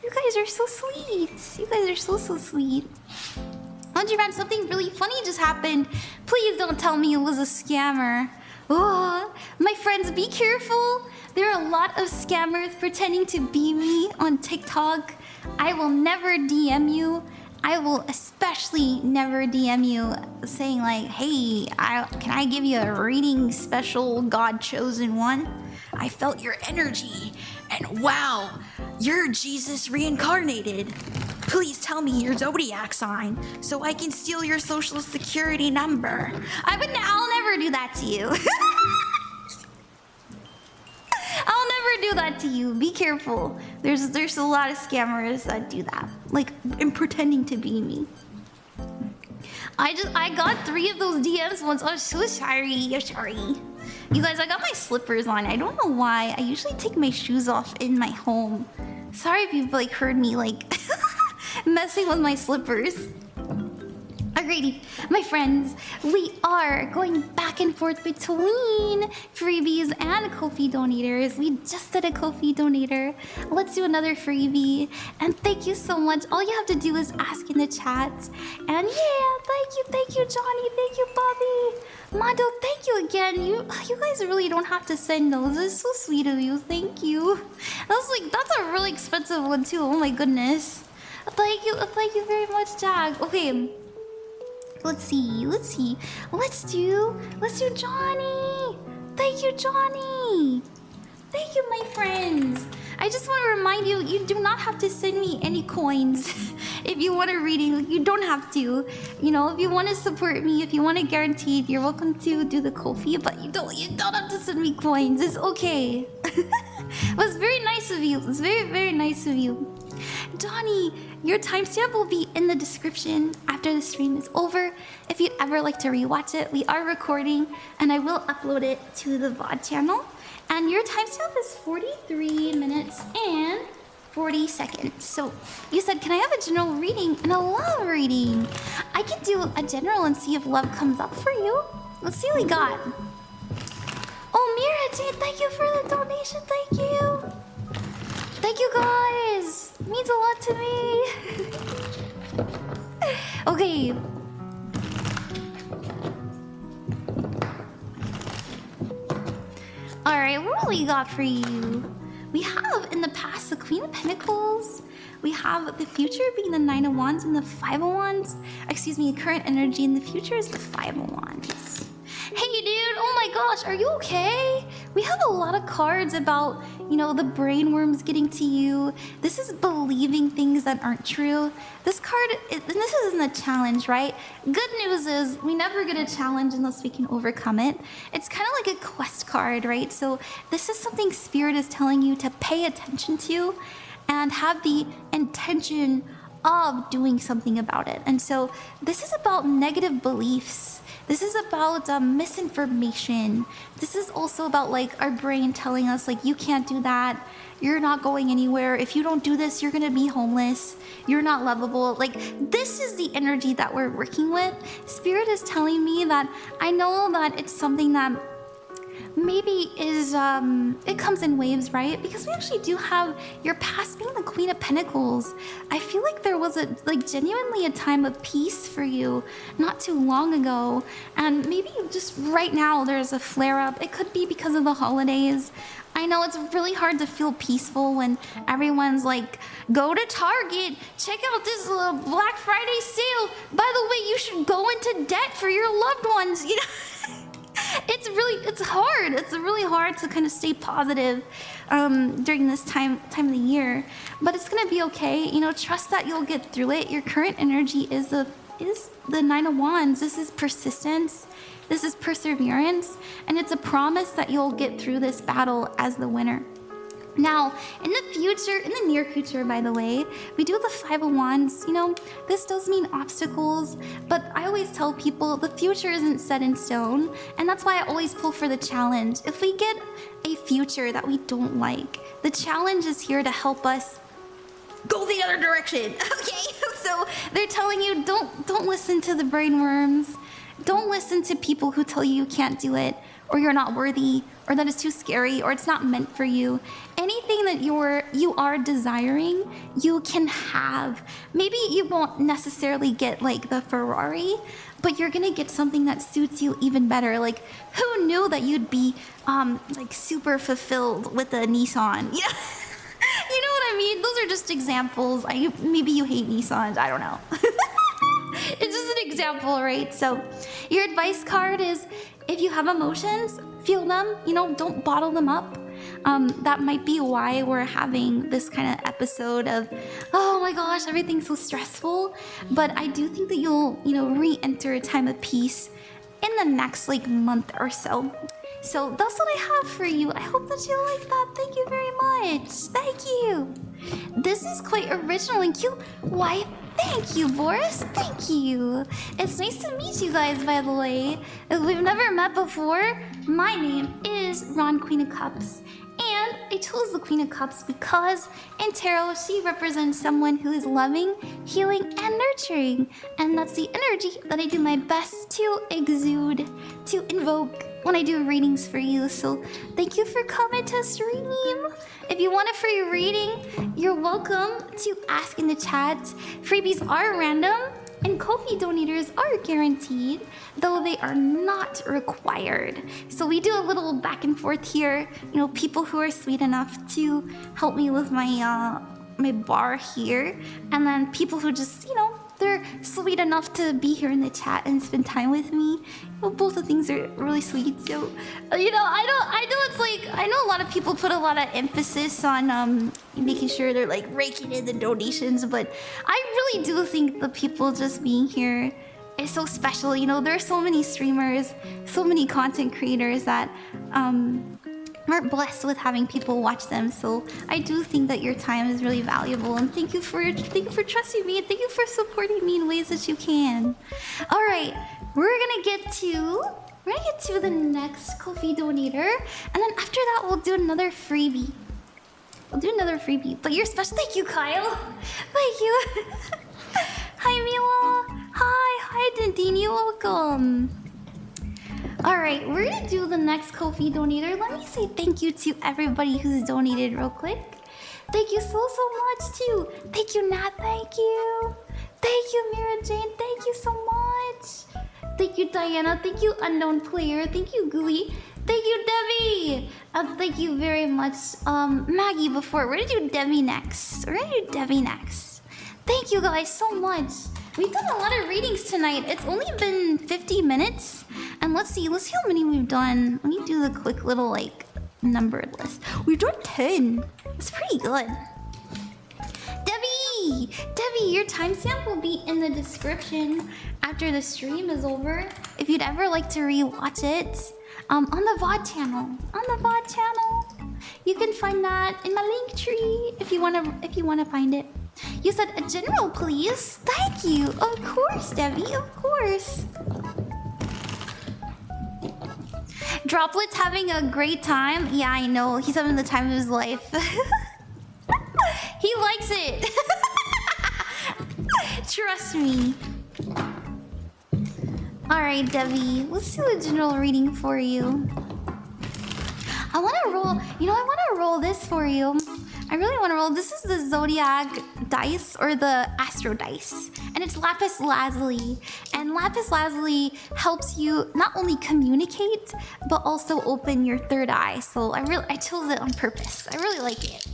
You guys are so sweet. You guys are so sweet. Ran, something really funny just happened. Please don't tell me it was a scammer. Oh, my friends, be careful. There are a lot of scammers pretending to be me on TikTok. I will never DM you. I will especially never DM you saying like, hey, can I give you a reading special, God chosen one? I felt your energy and wow, you're Jesus reincarnated. Please tell me your zodiac sign so I can steal your social security number. I'll never do that to you. I'll never do that to you. Be careful. There's a lot of scammers that do that, like in pretending to be me. I got 3 of those DMs once. I'm so sorry. You're sorry. You guys, I got my slippers on. I don't know why. I usually take my shoes off in my home. Sorry if you've like heard me like messing with my slippers. Alrighty, my friends, we are going back and forth between freebies and Ko-fi donators. We just did a Ko-fi donator. Let's do another freebie. And thank you so much. All you have to do is ask in the chat. And yeah, thank you, Johnny. Thank you, Bobby. Mondo, thank you again. You guys really don't have to send those. It's so sweet of you. Thank you. That's a really expensive one too. Oh my goodness. Thank you very much, Jack. Okay. Let's see. Let's do Johnny. Thank you, Johnny. Thank you, my friends. I just want to remind you, you do not have to send me any coins. If you want a reading, you don't have to. You know, if you want to support me, if you want to guarantee, you're welcome to do the Ko-fi, but you don't have to send me coins. It's okay. It was very nice of you. It's very, very nice of you. Johnny, your timestamp will be in the description after the stream is over. If you'd ever like to rewatch it, we are recording and I will upload it to the VOD channel. And your timestamp is 43 minutes and 40 seconds. So you said, can I have a general reading and a love reading? I can do a general and see if love comes up for you. Let's see what we got. Oh, Mira Jane, thank you for the donation. Thank you. Thank you guys. It means a lot to me. Okay. Alright, what do we got for you? We have in the past the Queen of Pentacles. We have the future being the 9 of Wands and the 5 of Wands. Excuse me, current energy in the future is the 5 of Wands. Hey dude, oh my gosh, are you okay? We have a lot of cards about, you know, the brainworms getting to you. This is believing things that aren't true. This card, and this isn't a challenge, right? Good news is we never get a challenge unless we can overcome it. It's kind of like a quest card, right? So this is something Spirit is telling you to pay attention to and have the intention of doing something about it. And so this is about negative beliefs. This is about misinformation. This is also about like our brain telling us like, you can't do that. You're not going anywhere. If you don't do this, you're gonna be homeless. You're not lovable. Like, this is the energy that we're working with. Spirit is telling me that I know that it's something that maybe is it comes in waves, right? Because we actually do have your past being the Queen of Pentacles. I feel like there was genuinely a time of peace for you not too long ago, and maybe just right now there's a flare-up. It could be because of the holidays. I know it's really hard to feel peaceful when everyone's like, go to Target, check out this Black Friday sale. By the way, you should go into debt for your loved ones, you know? It's hard. It's really hard to kind of stay positive during this time of the year. But it's gonna be okay. You know, trust that you'll get through it. Your current energy is the Nine of Wands. This is persistence. This is perseverance, and it's a promise that you'll get through this battle as the winner. Now, in the future, in the near future, by the way, we do the Five of Wands. You know, this does mean obstacles, but I always tell people the future isn't set in stone, and that's why I always pull for the challenge. If we get a future that we don't like, the challenge is here to help us go the other direction, okay? So they're telling you, don't listen to the brainworms. Don't listen to people who tell you can't do it, or you're not worthy, or that it's too scary, or it's not meant for you. Anything that you are desiring, you can have. Maybe you won't necessarily get like the Ferrari, but you're gonna get something that suits you even better. Like, who knew that you'd be like super fulfilled with a Nissan? Yeah. You know what I mean? Those are just examples. Maybe you hate Nissans, I don't know. It's just an example, right? So your advice card is, if you have emotions, feel them, you know, don't bottle them up. That might be why we're having this kind of episode of, oh my gosh, everything's so stressful. But I do think that you'll, you know, re-enter a time of peace in the next like month or so. So that's what I have for you. I hope that you like that. Thank you very much. Thank you. This is quite original and cute. Why, thank you, Boris. Thank you. It's nice to meet you guys, by the way. If we've never met before, my name is Ron, Queen of Cups. And I chose the Queen of Cups because in tarot, she represents someone who is loving, healing, and nurturing. And that's the energy that I do my best to exude, to invoke when I do readings for you. So thank you for coming to stream. If you want a free reading, you're welcome to ask in the chat. Freebies are random, and Ko-fi donators are guaranteed, though they are not required. So we do a little back and forth here. You know, people who are sweet enough to help me with my my bar here, and then people who just, you know, they're sweet enough to be here in the chat and spend time with me. Well, both the things are really sweet. So, you know, I know it's like, I know a lot of people put a lot of emphasis on making sure they're like raking in the donations, but I really do think the people just being here is so special. You know, there are so many streamers, so many content creators that aren't blessed with having people watch them. So I do think that your time is really valuable, and thank you for trusting me, and thank you for supporting me in ways that you can. All right, we're gonna get to the next Ko-fi donator, and then after that we'll do another freebie. But you're special. Thank you, Kyle. Thank you. Hi, Mila. Hi, Dindini. Welcome. Alright, we're gonna do the next Ko-fi donator. Let me say thank you to everybody who's donated real quick. Thank you so much too. Thank you, Nat. Thank you. Thank you, Mira Jane. Thank you so much. Thank you, Diana. Thank you, Unknown Player. Thank you, Gooey. Thank you, Debby. Thank you very much, Maggie. Before we're gonna do Debby next. Thank you guys so much. We've done a lot of readings tonight. It's only been 50 minutes, And let's see how many we've done. Let me do the quick little like numbered list. We've done 10. That's pretty good. Debbie, your timestamp will be in the description after the stream is over. If you'd ever like to rewatch it, on the VOD channel. You can find that in my link tree if you wanna find it. You said a general, please. Thank you. Of course, Debbie. Of course. Droplet's having a great time. Yeah, I know. He's having the time of his life. He likes it. Trust me. Alright, Debbie. Let's do a general reading for you. I want to roll... You know, I want to roll this for you. I really want to roll... This is the Zodiac dice, or the Astro dice. And it's lapis lazuli. And lapis lazuli helps you not only communicate, but also open your third eye. So I chose it on purpose. I really like it.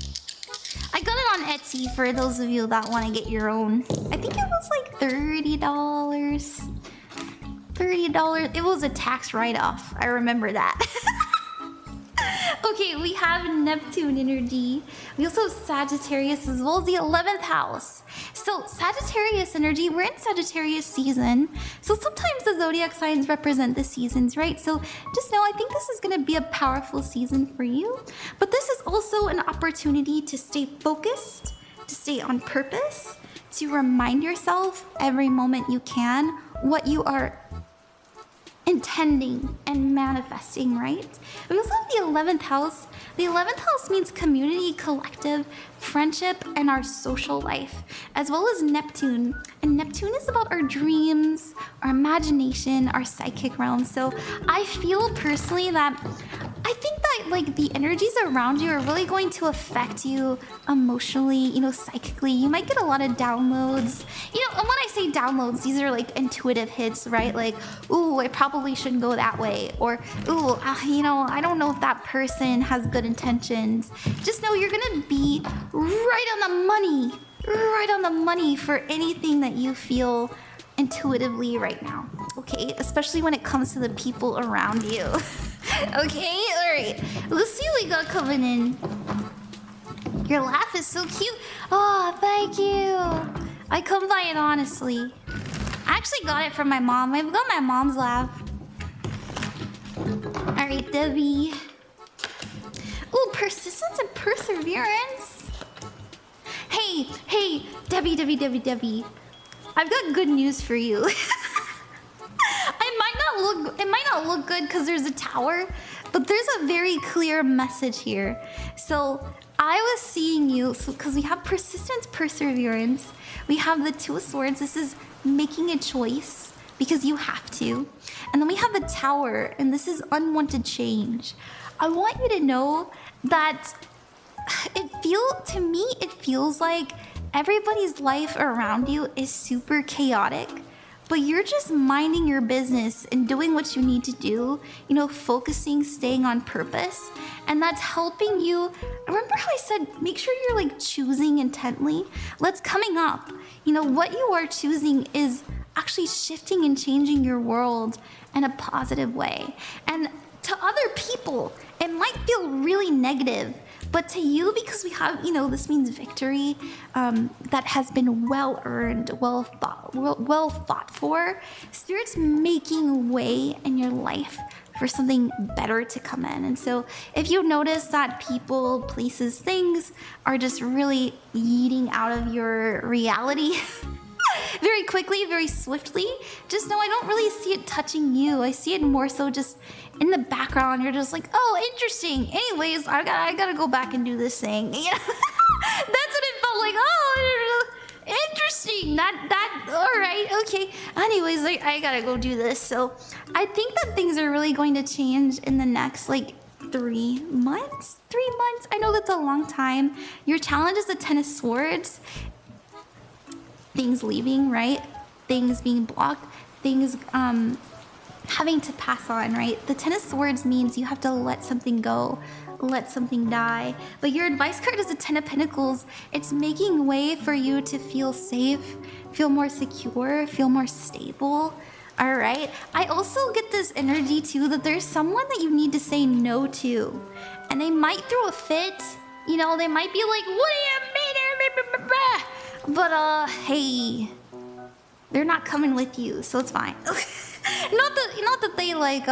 I got it on Etsy for those of you that want to get your own. I think it was like $30. $30. It was a tax write-off. I remember that. Okay, we have Neptune energy. We also have Sagittarius as well as the 11th house. So Sagittarius energy, we're in Sagittarius season. So sometimes the zodiac signs represent the seasons, right? So just know, I think this is going to be a powerful season for you. But this is also an opportunity to stay focused, to stay on purpose, to remind yourself every moment you can what you are intending and manifesting, right? We also have the 11th house. The 11th house means community, collective, friendship, and our social life, as well as Neptune. And Neptune is about our dreams, our imagination, our psychic realm. So I feel personally that I think that like the energies around you are really going to affect you emotionally, you know, psychically. You might get a lot of downloads. You know, and when I say downloads, these are like intuitive hits, right? Like, ooh, I probably shouldn't go that way. Or, ooh, you know, I don't know if that person has good intentions. Just know you're gonna be right on the money for anything that you feel intuitively right now, okay? Especially when it comes to the people around you. Okay, all right. Let's see what we got coming in. Your laugh is so cute. Oh, thank you. I come by it honestly. I actually got it from my mom. I've got my mom's laugh. All right, Debbie. Ooh, persistence and perseverance. Hey, Debbie. I've got good news for you. It might not look good because there's a tower, but there's a very clear message here. So I was seeing you, because we have persistence, perseverance. We have the Two of Swords. This is making a choice because you have to. And then we have the Tower, and this is unwanted change. I want you to know that to me, it feels like everybody's life around you is super chaotic, but you're just minding your business and doing what you need to do, you know, focusing, staying on purpose. And that's helping you. Remember how I said, make sure you're like choosing intently? What's coming up, you know, what you are choosing is actually shifting and changing your world in a positive way. And to other people, it might feel really negative, but to you, because we have, you know, this means victory that has been well earned, well fought for. Spirit's making way in your life for something better to come in. And so if you notice that people, places, things are just really yeeting out of your reality very quickly, very swiftly, just know I don't really see it touching you. I see it more so just in the background. You're just like, oh, interesting. Anyways, I gotta go back and do this thing. You know? That's what it felt like. Oh, interesting. That all right, okay. Anyways, I gotta go do this. So I think that things are really going to change in the next like 3 months. 3 months. I know that's a long time. Your challenge is the Ten of Swords. Things leaving, right? Things being blocked, things having to pass on, right? The Ten of Swords means you have to let something go, let something die. But your advice card is the Ten of Pentacles. It's making way for you to feel safe, feel more secure, feel more stable. All right. I also get this energy too that there's someone that you need to say no to, and they might throw a fit. You know, they might be like, "What do you mean?" But hey, they're not coming with you, so it's fine. Not that they like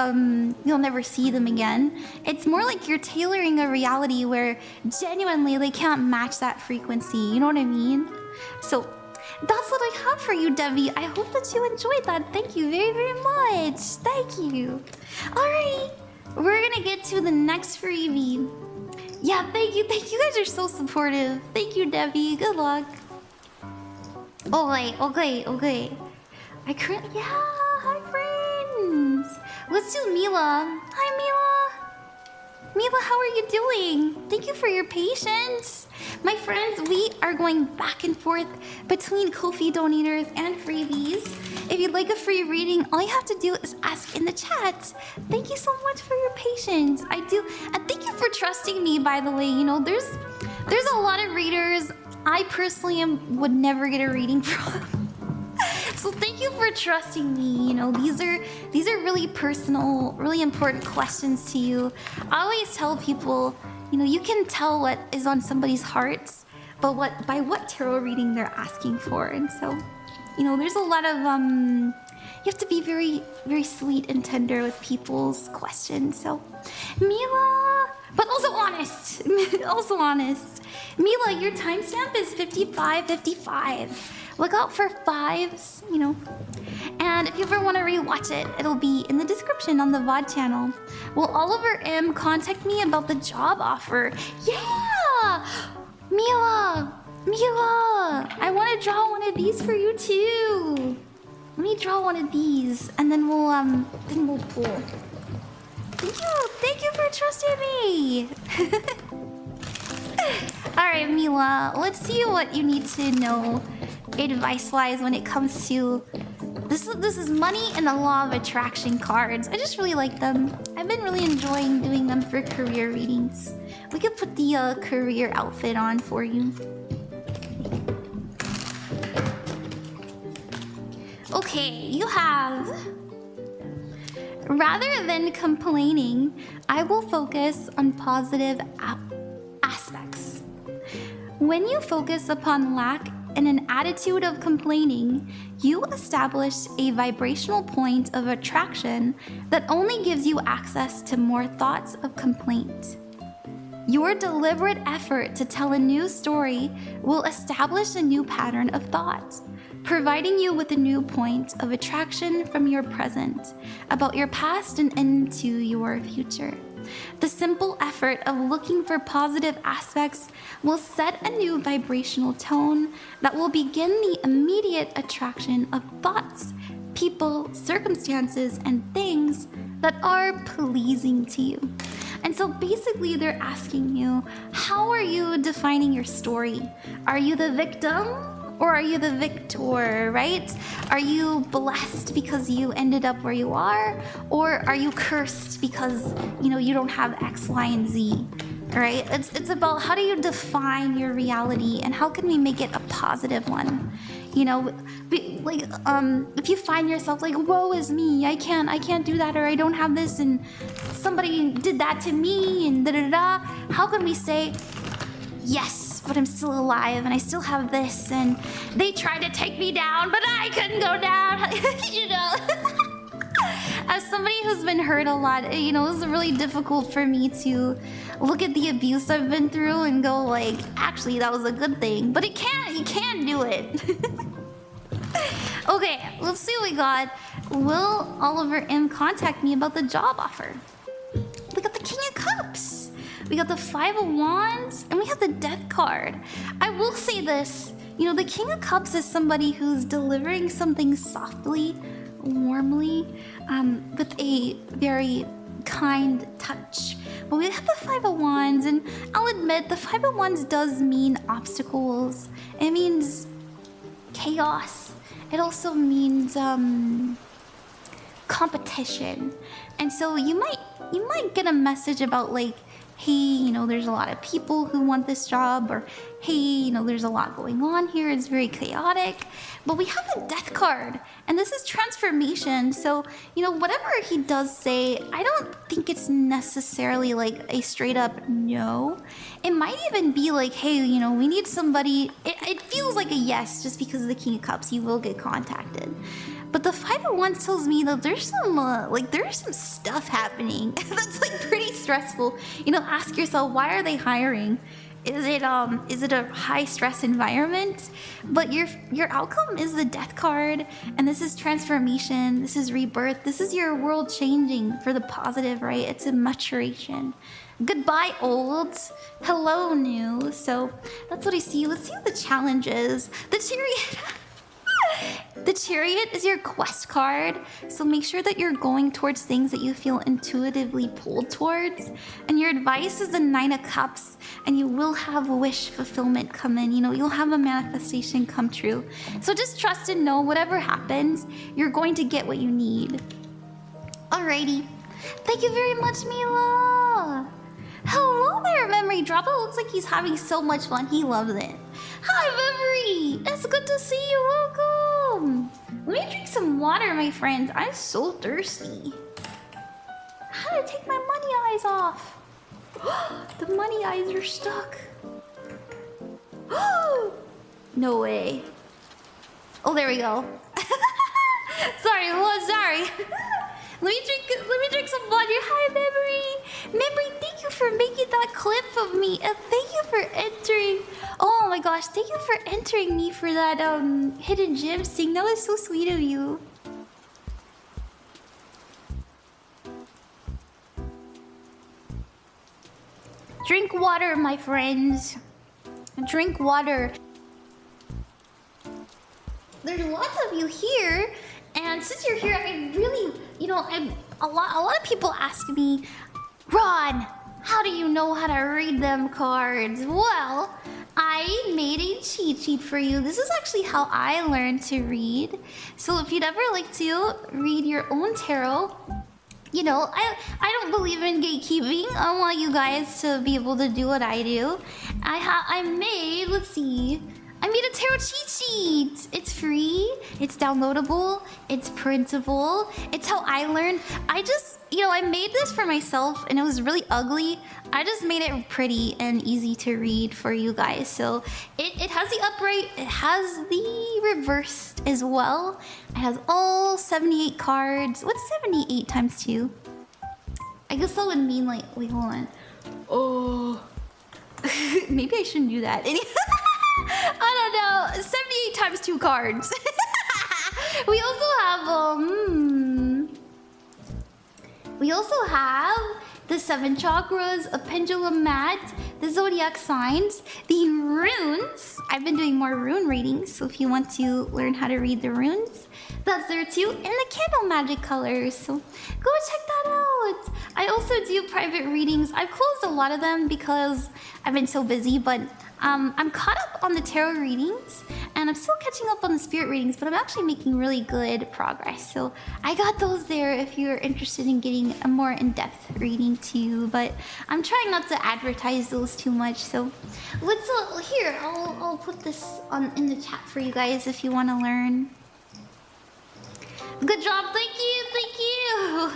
you'll never see them again. It's more like you're tailoring a reality where genuinely they can't match that frequency. You know what I mean? So that's what I have for you, Debby. I hope that you enjoyed that. Thank you very, very much. Thank you. Alright, we're gonna get to the next freebie. Yeah, thank you. Thank you. Guys are so supportive. Thank you, Debby. Good luck. Okay. Yeah, hi friends. Let's do Mila. Hi, Mila. Mila, how are you doing? Thank you for your patience. My friends, we are going back and forth between Ko-fi donators and freebies. If you'd like a free reading, all you have to do is ask in the chat. Thank you so much for your patience. I do, and thank you for trusting me, by the way. You know, there's a lot of readers I personally would never get a reading from. So thank you for trusting me. You know, these are really personal, really important questions to you. I always tell people, you know, you can tell what is on somebody's hearts, but by what tarot reading they're asking for. And so, you know, there's a lot of you have to be very, very sweet and tender with people's questions. So, Mila, but also honest. Also honest. Mila, your timestamp is 55:55. Look out for 5s, you know. And if you ever want to rewatch it, it'll be in the description on the VOD channel. Will Oliver M contact me about the job offer? Yeah! Mila, I want to draw one of these for you too. Let me draw one of these, and then we'll pull. Thank you for trusting me. All right, Mila, let's see what you need to know advice-wise when it comes to this is money and the law of attraction cards. I just really like them. I've been really enjoying doing them for career readings. We could put the career outfit on for you. Okay, you have, rather than complaining, I will focus on positive aspects. When you focus upon lack and an attitude of complaining, you establish a vibrational point of attraction that only gives you access to more thoughts of complaint. Your deliberate effort to tell a new story will establish a new pattern of thought, providing you with a new point of attraction from your present, about your past and into your future. The simple effort of looking for positive aspects will set a new vibrational tone that will begin the immediate attraction of thoughts, people, circumstances, and things that are pleasing to you. And so basically they're asking you, how are you defining your story? Are you the victim? Or are you the victor, right? Are you blessed because you ended up where you are? Or are you cursed because, you know, you don't have X, Y, and Z, right? It's about how do you define your reality and how can we make it a positive one? You know, if you find yourself like, woe is me, I can't do that, or I don't have this, and somebody did that to me, and da-da-da, how can we say, yes, but I'm still alive and I still have this, and they tried to take me down, but I couldn't go down, you know? As somebody who's been hurt a lot, you know, it's really difficult for me to look at the abuse I've been through and go like, actually, that was a good thing, but you can't do it. Okay, let's see what we got. Will Oliver M contact me about the job offer? We got the King of Cups. We got the Five of Wands, and we have the Death card. I will say this, you know, the King of Cups is somebody who's delivering something softly, warmly, with a very kind touch. But we have the Five of Wands, and I'll admit, the Five of Wands does mean obstacles. It means chaos. It also means competition. And so you might get a message about like, hey, you know, there's a lot of people who want this job, or hey, you know, there's a lot going on here, it's very chaotic. But we have a death card, and this is transformation. So, you know, whatever he does say, I don't think it's necessarily like a straight up no. It might even be like, hey, you know, we need somebody. It feels like a yes just because of the King of Cups. You will get contacted. But the Five of Wands tells me that there's some stuff happening that's like pretty stressful. You know, ask yourself, why are they hiring? Is it a high stress environment? But your outcome is the death card, and this is transformation, this is rebirth, this is your world changing for the positive, right? It's a maturation. Goodbye, old. Hello, new. So that's what I see. Let's see what the challenge is. The Chariot. The Chariot is your quest card, so make sure that you're going towards things that you feel intuitively pulled towards. And your advice is the Nine of Cups, and you will have wish fulfillment come in. You know, you'll have a manifestation come true. So just trust and know whatever happens, you're going to get what you need. Alrighty. Thank you very much, Mila. Hello there, Memory Drop. It looks like he's having so much fun. He loves it. Hi, Memory. It's good to see you. Welcome. Let me drink some water, my friends. I'm so thirsty. How to take my money eyes off? The money eyes are stuck. No way. Oh, there we go. Sorry. Let me drink some water. Hi, Memory. Memory, thank you for making that clip of me, and thank you for entering. Oh my gosh, thank you for entering me for that hidden gems thing. That was so sweet of you. Drink water, my friends. Drink water. There's lots of you here. And since you're here, I really, you know, a lot of people ask me, Ron, how do you know how to read them cards? Well, I made a cheat sheet for you. This is actually how I learned to read. So if you'd ever like to read your own tarot, you know, I don't believe in gatekeeping. I want you guys to be able to do what I do. I made a tarot cheat sheet. It's free, it's downloadable, it's printable. It's how I learned. I made this for myself and it was really ugly. I just made it pretty and easy to read for you guys. So it has the upright, it has the reversed as well. It has all 78 cards. What's 78 times 2? I guess that would mean like, wait, hold on. Oh, maybe I shouldn't do that. I don't know. 78 times 2 cards. We also have the 7 chakras, a pendulum mat, the zodiac signs, the runes. I've been doing more rune readings, so if you want to learn how to read the runes, that's there too, and the candle magic colors. So go check that out. I also do private readings. I've closed a lot of them because I've been so busy, but I'm caught up on the tarot readings and I'm still catching up on the spirit readings, but I'm actually making really good progress. So I got those there if you're interested in getting a more in-depth reading too, but I'm trying not to advertise those too much. So let's here, I'll put this in the chat for you guys if you want to learn. Good job, thank you.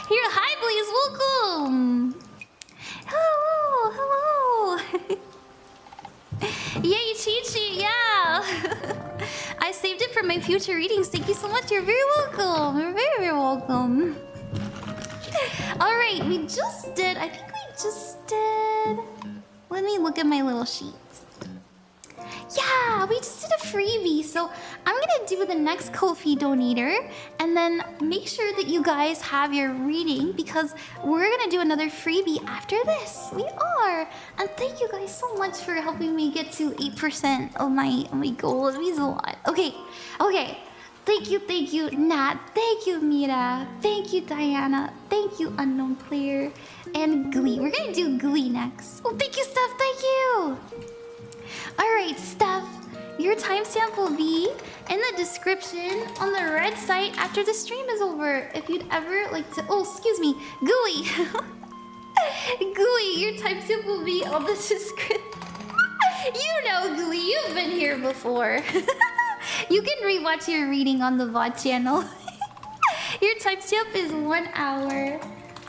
Here, hi Blaze, welcome. Hello. Yay, cheat sheet, yeah. I saved it for my future readings. Thank you so much. You're very welcome. You're very, very welcome. All right, I think we just did. Let me look at my little sheet. Yeah, we just did a freebie. So I'm gonna do the next Ko-fi donator and then make sure that you guys have your reading because we're gonna do another freebie after this. We are. And thank you guys so much for helping me get to 8% of my goal. It means a lot. Okay. Thank you, Nat. Thank you, Mira. Thank you, Diana. Thank you, Unknown Player. And Glee. We're gonna do Glee next. Oh, thank you, Steph. Thank you. Alright, Steph, your timestamp will be in the description on the red site after the stream is over. If you'd ever like to... Oh, excuse me, Gooey. Gooey, your time tip will be on the description. You know, Gooey, you've been here before. You can rewatch your reading on the VOD channel. Your time tip is 1 hour,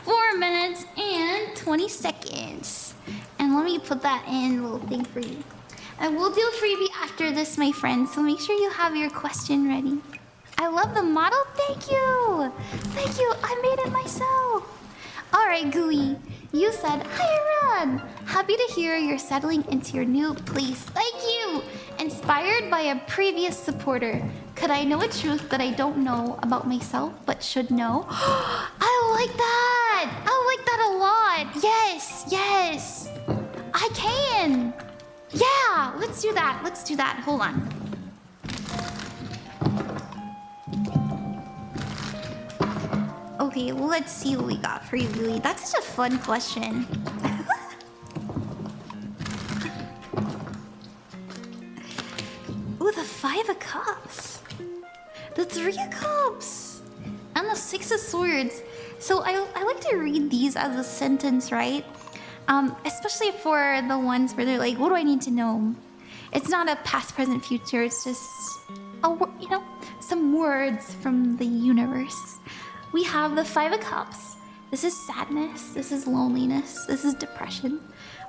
4 minutes, and 20 seconds. And let me put that in little thing for you. I will do a freebie after this, my friends, so make sure you have your question ready. I love the model. Thank you. Thank you. I made it myself. All right, Gooey. You said, hi, Rod. Happy to hear you're settling into your new place. Thank you. Inspired by a previous supporter. Could I know a truth that I don't know about myself but should know? I like that. I like that a lot. Yes, yes. I can. Yeah, let's do that. Let's do that. Hold on. Okay, well, let's see what we got for you, Gooey. That's such a fun question. Ooh, the 5 of Cups. The 3 of Cups. And the 6 of Swords. So I like to read these as a sentence, right? Especially for the ones where they're like, what do I need to know? It's not a past, present, future. It's just, you know, some words from the universe. We have the 5 of Cups. This is sadness. This is loneliness. This is depression.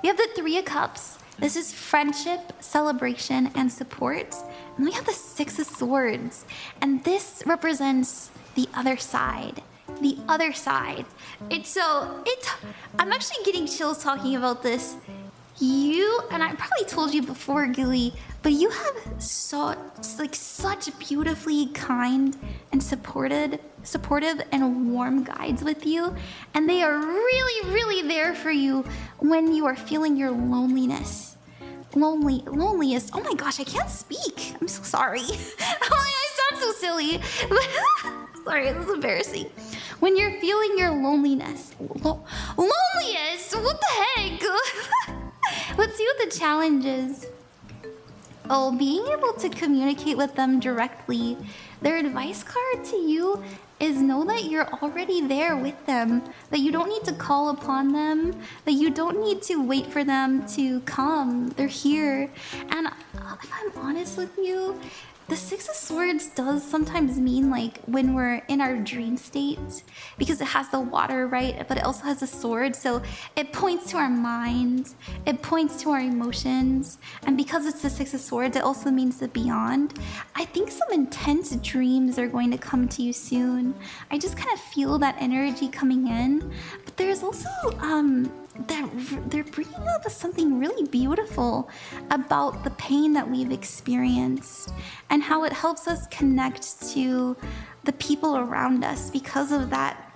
We have the 3 of Cups. This is friendship, celebration, and support. And we have the 6 of Swords. And this represents the other side. The other side. I'm actually getting chills talking about this. You, and I probably told you before, Gooey, but you have such beautifully kind and supportive and warm guides with you, and they are really, really there for you when you are feeling your loneliness. Loneliest. Oh my gosh, I can't speak. I'm so sorry. I sound so silly. Sorry, this is embarrassing. When you're feeling your loneliness. Loneliest? What the heck? Let's see what the challenge is. Oh, being able to communicate with them directly. Their advice card to you is know that you're already there with them, that you don't need to call upon them, that you don't need to wait for them to come. They're here. And if I'm honest with you, the 6 of Swords does sometimes mean like when we're in our dream state, because it has the water, right? But it also has a sword, so it points to our mind, it points to our emotions, and because it's the 6 of Swords, it also means the beyond. I think some intense dreams are going to come to you soon. I just kind of feel that energy coming in, but there's also they're bringing up something really beautiful about the pain that we've experienced and how it helps us connect to the people around us because of that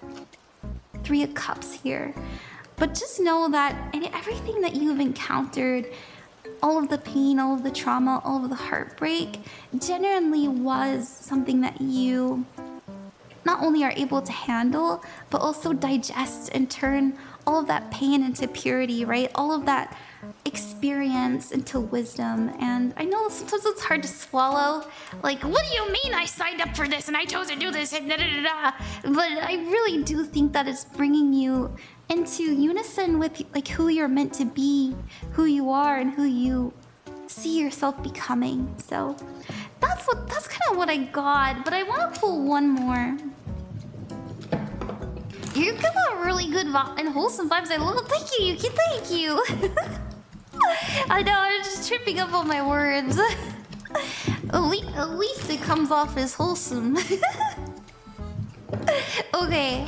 3 of Cups here. But just know that in everything that you've encountered, all of the pain, all of the trauma, all of the heartbreak genuinely was something that you not only are able to handle, but also digest and turn all of that pain into purity, right? All of that experience into wisdom. And I know sometimes it's hard to swallow. Like, what do you mean I signed up for this and I chose to do this and da-da-da-da? But I really do think that it's bringing you into unison with like who you're meant to be, who you are, and who you see yourself becoming. So that's kind of what I got. But I want to pull one more. You give a really good and wholesome vibes. I love it. Thank you, Yuki. Thank you. I know, I'm just tripping up on my words. At least it comes off as wholesome. Okay.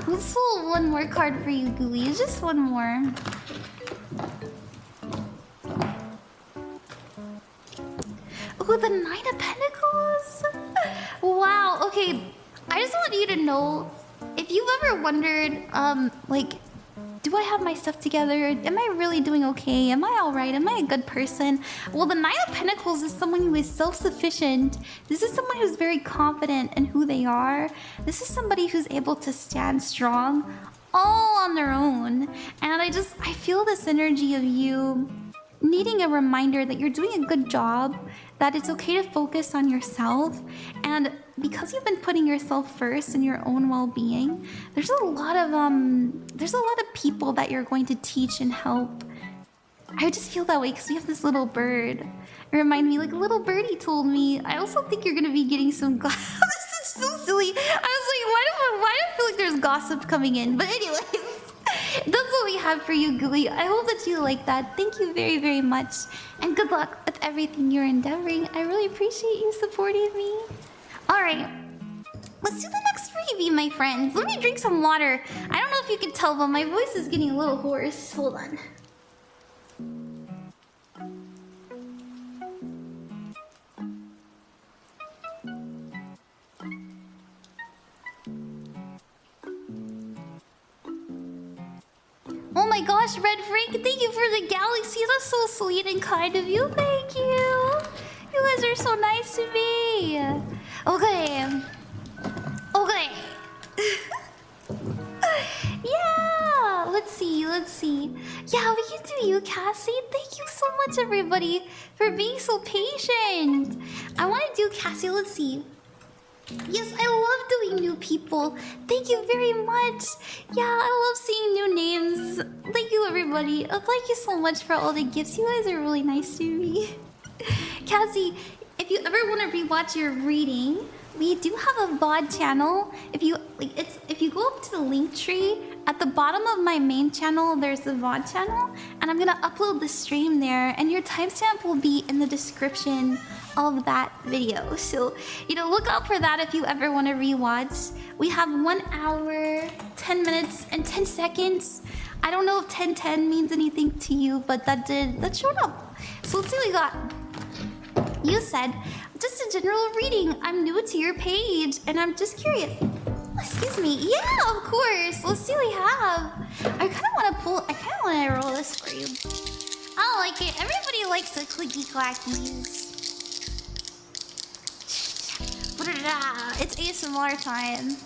Let's pull one more card for you, Gooey. Just one more. Oh, the 9 of Pentacles. Wow. Okay. I just want you to know, if you've ever wondered, like, do I have my stuff together? Am I really doing okay? Am I all right? Am I a good person? Well, the 9 of Pentacles is someone who is self-sufficient. This is someone who's very confident in who they are. This is somebody who's able to stand strong all on their own. And I feel this energy of you needing a reminder that you're doing a good job, that it's okay to focus on yourself. And because you've been putting yourself first and your own well-being, there's a lot of people that you're going to teach and help. I just feel that way because we have this little bird. It reminded me, like a little birdie told me, I also think you're gonna be getting some gossip. This is so silly. I was like, why do I feel like there's gossip coming in? But anyways, that's what we have for you, Gooey. I hope that you like that. Thank you very, very much. And good luck with everything you're endeavoring. I really appreciate you supporting me. Alright, let's do the next freebie, my friends. Let me drink some water. I don't know if you can tell, but my voice is getting a little hoarse. Hold on. Oh my gosh, Red Frank, thank you for the galaxy. That's so sweet and kind of you. Thank you. You guys are so nice to me. Okay. Okay. Yeah. Let's see. Yeah, we can do you, Cassie. Thank you so much, everybody, for being so patient. I want to do Cassie. Let's see. Yes, I love doing new people. Thank you very much. Yeah, I love seeing new names. Thank you, everybody. Thank you so much for all the gifts. You guys are really nice to me. Cassie, if you ever want to rewatch your reading, we do have a VOD channel. If you go up to the link tree at the bottom of my main channel, there's the VOD channel, and I'm gonna upload the stream there, and your timestamp will be in the description of that video. So, look out for that if you ever want to rewatch. We have 1 hour, 10 minutes, and 10 seconds. I don't know if 10:10 means anything to you, but that showed up. So let's see what we got. You said, just a general reading. I'm new to your page, and I'm just curious. Excuse me. Yeah, of course. Let's see what we have. I kind of want to roll this for you. I like it. Everybody likes the clicky clackies. It's ASMR time.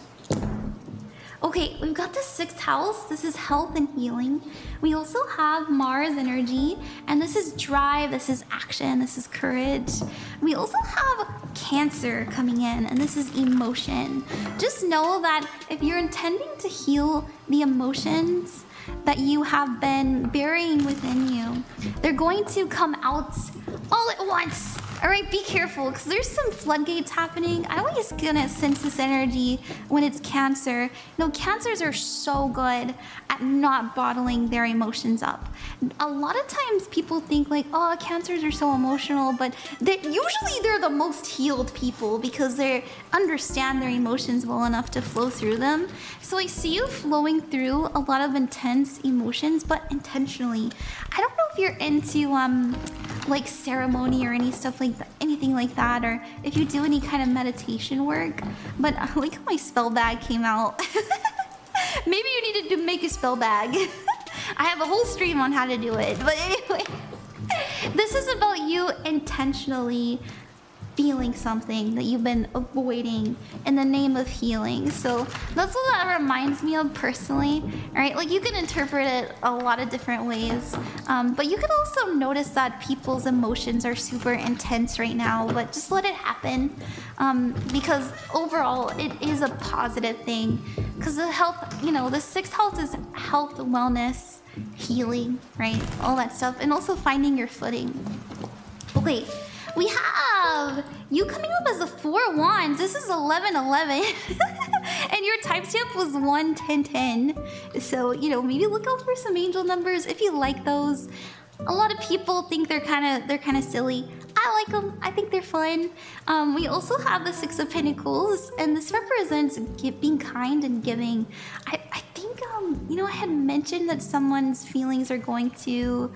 Okay, we've got the 6th house. This is health and healing. We also have Mars energy, and this is drive, this is action, this is courage. We also have Cancer coming in, and this is emotion. Just know that if you're intending to heal the emotions that you have been burying within you, they're going to come out all at once. All right, be careful, because there's some floodgates happening. I always gonna sense this energy when it's Cancer. Cancers are so good at not bottling their emotions up. A lot of times people think like, oh, Cancers are so emotional, but usually they're the most healed people because they understand their emotions well enough to flow through them. So I see you flowing through a lot of intense emotions, but intentionally. I don't know if you're into like ceremony or anything like that, or if you do any kind of meditation work, but I like how my spell bag came out. Maybe you needed to make a spell bag. I have a whole stream on how to do it, but anyway. This is about you intentionally feeling something that you've been avoiding in the name of healing. So that's what that reminds me of personally, right? Like, you can interpret it a lot of different ways, but you can also notice that people's emotions are super intense right now, but just let it happen, because overall it is a positive thing, because the health, the 6th house is health, wellness, healing, right? All that stuff, and also finding your footing. Okay. We have you coming up as the 4 wands. This is 11:11, and your timestamp was 1:10:10. So maybe look out for some angel numbers if you like those. A lot of people think they're kind of silly. I like them. I think they're fun. We also have the 6 of Pentacles, and this represents being kind and giving. I think I had mentioned that someone's feelings are going to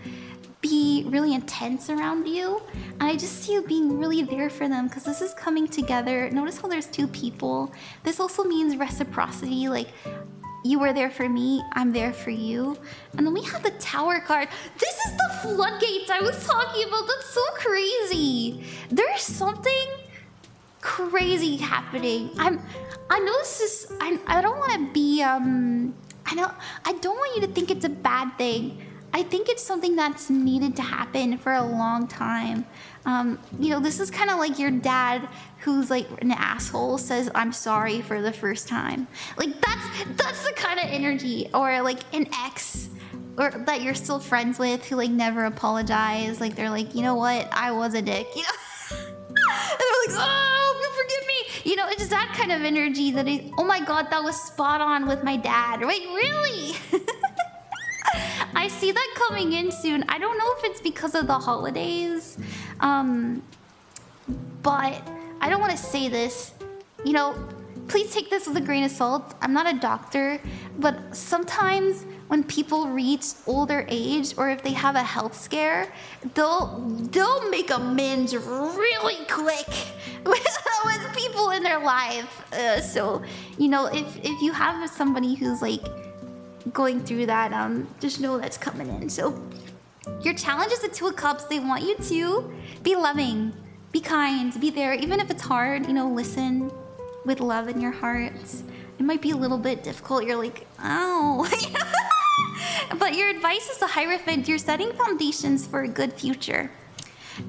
be really intense around you, and I just see you being really there for them, because this is coming together. Notice how there's 2 people. This also means reciprocity, like you were there for me, I'm there for you. And then we have the Tower card. This is the floodgates I was talking about. That's so crazy. There's something crazy happening. I know this is, I don't want to be I don't want you to think it's a bad thing. I think it's something that's needed to happen for a long time. You know, this is kind of like your dad who's like an asshole says, I'm sorry for the first time. Like that's the kind of energy. Or like an ex or that you're still friends with who like never apologize. Like they're like, you know what? I was a dick, you know? And they're like, oh, you forgive me. You know, it's that kind of energy that is, oh my God, that was spot on with my dad. Wait, really? I see that coming in soon. I don't know if it's because of the holidays, but I don't want to say this. You know, please take this with a grain of salt. I'm not a doctor, but sometimes when people reach older age or if they have a health scare, they'll make amends really quick with people in their life. So, you know, if you have somebody who's like going through that, just know that's coming in. So your challenge is the Two of Cups. They want you to be loving, be kind, be there, even if it's hard. You know, listen with love in your hearts. It might be a little bit difficult. You're like, oh. But your advice is the Hierophant. You're setting foundations for a good future.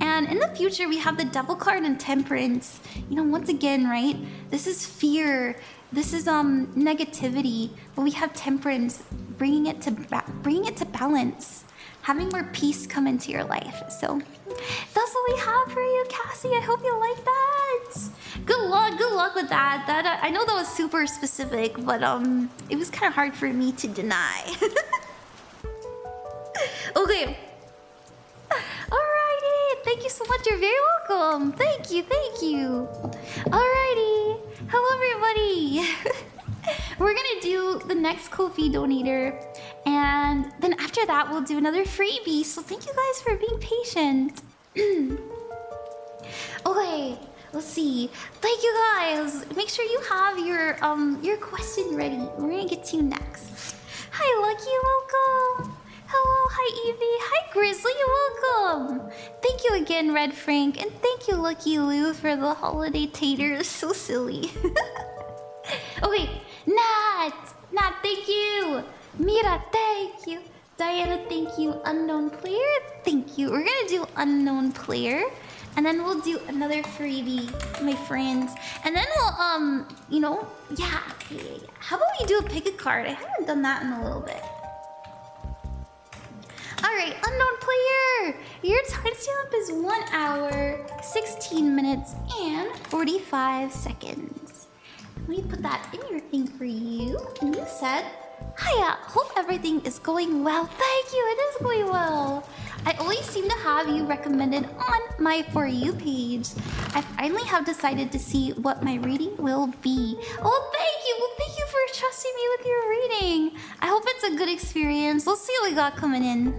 And in the future, we have the Devil card and Temperance. You know, once again, right? This is fear. This is negativity. But we have Temperance, bringing it to balance, having more peace come into your life. So that's what we have for you, Cassie. I hope you like that. Good luck with that. That I know that was super specific, but it was kind of hard for me to deny. Okay. Alrighty. Thank you so much. You're very welcome. Thank you. Alrighty. Hello, everybody. We're gonna do the next Ko-fi donator, and then after that we'll do another freebie. So thank you guys for being patient. Okay, let's see. Thank you guys. Make sure you have your question ready. We're gonna get to you next. Hi, Lucky, welcome. Hello, hi Evie, hi Grizzly, welcome. Thank you again, Red Frank, and thank you, Lucky Lou, for the holiday taters. So silly. Okay, Nat, thank you. Mira, thank you. Diana, thank you. Unknown player, thank you. We're gonna do unknown player, and then we'll do another freebie, my friends. And then we'll, you know, yeah. How about we do a pick a card? I haven't done that in a little bit. Alright, unknown player! Your timestamp is 1 hour, 16 minutes, and 45 seconds. Let me put that in your thing for you. And you said, hiya, hope everything is going well. Thank you, it is going well. I always seem to have you recommended on my For You page. I finally have decided to see what my reading will be. Oh, thank you. Well, thank you for trusting me with your reading. I hope it's a good experience. Let's see what we got coming in.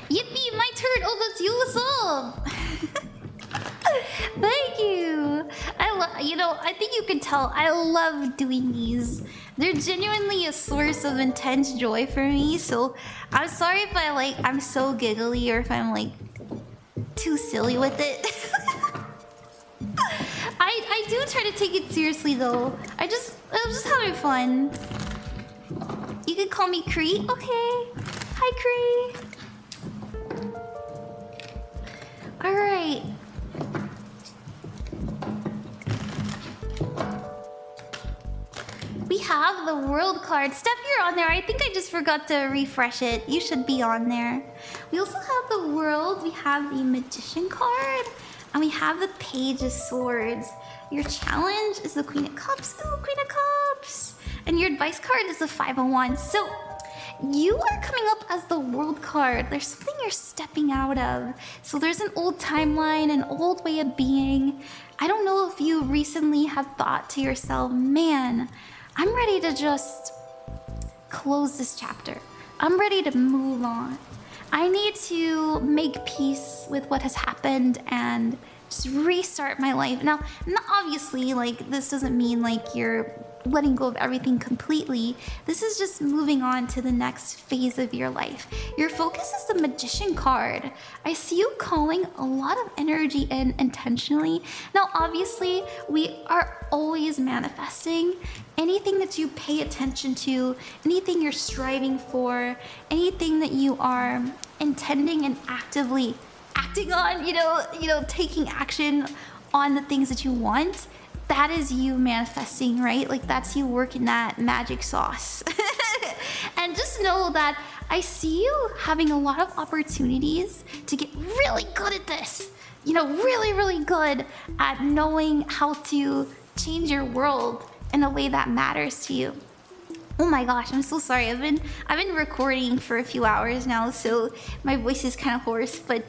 Yippee, my turn. Oh, that's you. What's up? Thank you. You know, I think you can tell I love doing these. They're genuinely a source of intense joy for me. So I'm sorry if I'm so giggly or if I'm like too silly with it. I do try to take it seriously though. I'm just having fun. You can call me Cree. Okay. Hi, Cree. All right. We have the World card. Steph, you're on there. I think I just forgot to refresh it. You should be on there. We also have the World. We have the Magician card. And we have the Page of Swords. Your challenge is the Queen of Cups. Ooh, Queen of Cups. And your advice card is the Five of Wands. So you are coming up as the World card. There's something you're stepping out of. So there's an old timeline, an old way of being. I don't know if you recently have thought to yourself, man, I'm ready to just close this chapter. I'm ready to move on. I need to make peace with what has happened and just restart my life. Now, obviously, like, this doesn't mean like you're letting go of everything completely. This is just moving on to the next phase of your life. Your focus is the Magician card. I see you calling a lot of energy in intentionally. Now, obviously, we are always manifesting. Anything that you pay attention to, anything you're striving for, anything that you are intending and actively acting on, taking action on the things that you want, that is you manifesting, right? Like that's you working that magic sauce. And just know that I see you having a lot of opportunities to get really good at this. Really, really good at knowing how to change your world in a way that matters to you. Oh my gosh, I'm so sorry. I've been recording for a few hours now, so my voice is kind of hoarse, but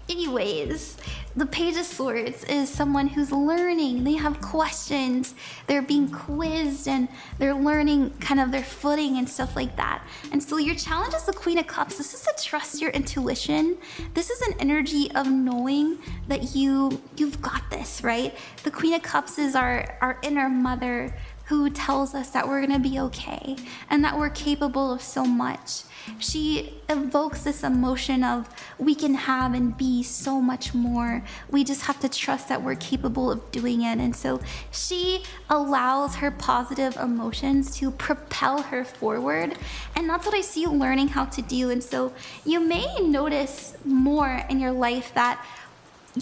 anyways, the Page of Swords is someone who's learning. They have questions, they're being quizzed, and they're learning kind of their footing and stuff like that. And so your challenge is the Queen of Cups. This is to trust your intuition. This is an energy of knowing that you've got this, right? The Queen of Cups is our inner mother who tells us that we're gonna be okay and that we're capable of so much. She evokes this emotion of we can have and be so much more. We just have to trust that we're capable of doing it. And so she allows her positive emotions to propel her forward. And that's what I see you learning how to do. And so you may notice more in your life that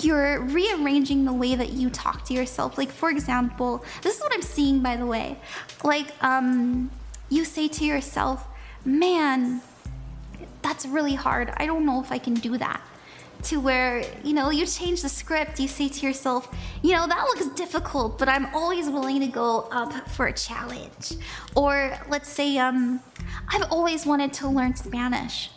you're rearranging the way that you talk to yourself. Like, for example, this is what I'm seeing, by the way. Like, you say to yourself, man, that's really hard. I don't know if I can do that. To where, you change the script. You say to yourself, that looks difficult, but I'm always willing to go up for a challenge. Or let's say, I've always wanted to learn Spanish.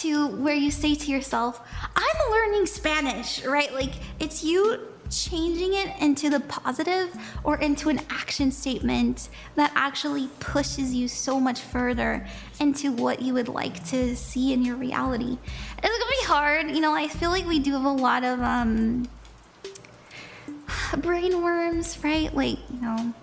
To where you say to yourself, I'm learning Spanish, right? Like it's you changing it into the positive or into an action statement that actually pushes you so much further into what you would like to see in your reality. It's gonna be hard, I feel like we do have a lot of brain worms, right? Like,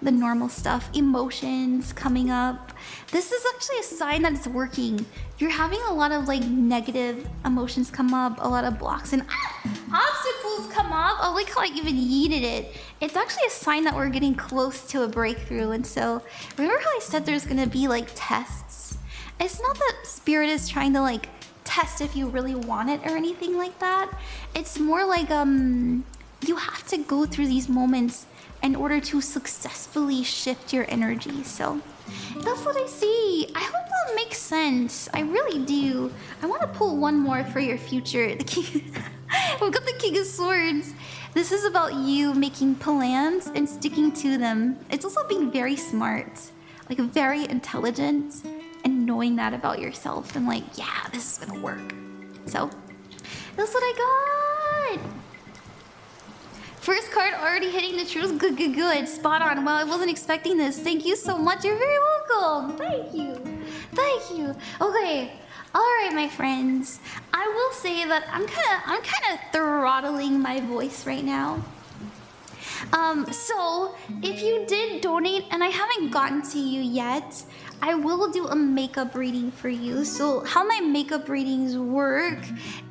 the normal stuff, emotions coming up. This is actually a sign that it's working. You're having a lot of negative emotions come up, a lot of blocks and obstacles come up. I like how I even yeeted it. It's actually a sign that we're getting close to a breakthrough. And so remember how I said there's gonna be tests? It's not that Spirit is trying to test if you really want it or anything like that. It's more like you have to go through these moments in order to successfully shift your energy. So that's what I see. I hope that makes sense. I really do. I want to pull one more for your future. We've got the King of Swords. This is about you making plans and sticking to them. It's also being very smart, very intelligent, and knowing that about yourself and yeah, this is gonna work. So that's what I got. First card already hitting the truth. Good, good, good. Spot on. Well, I wasn't expecting this. Thank you so much. You're very welcome. Thank you. Thank you. Okay. All right, my friends. I will say that I'm kind of throttling my voice right now. So if you did donate and I haven't gotten to you yet, I will do a makeup reading for you. So how my makeup readings work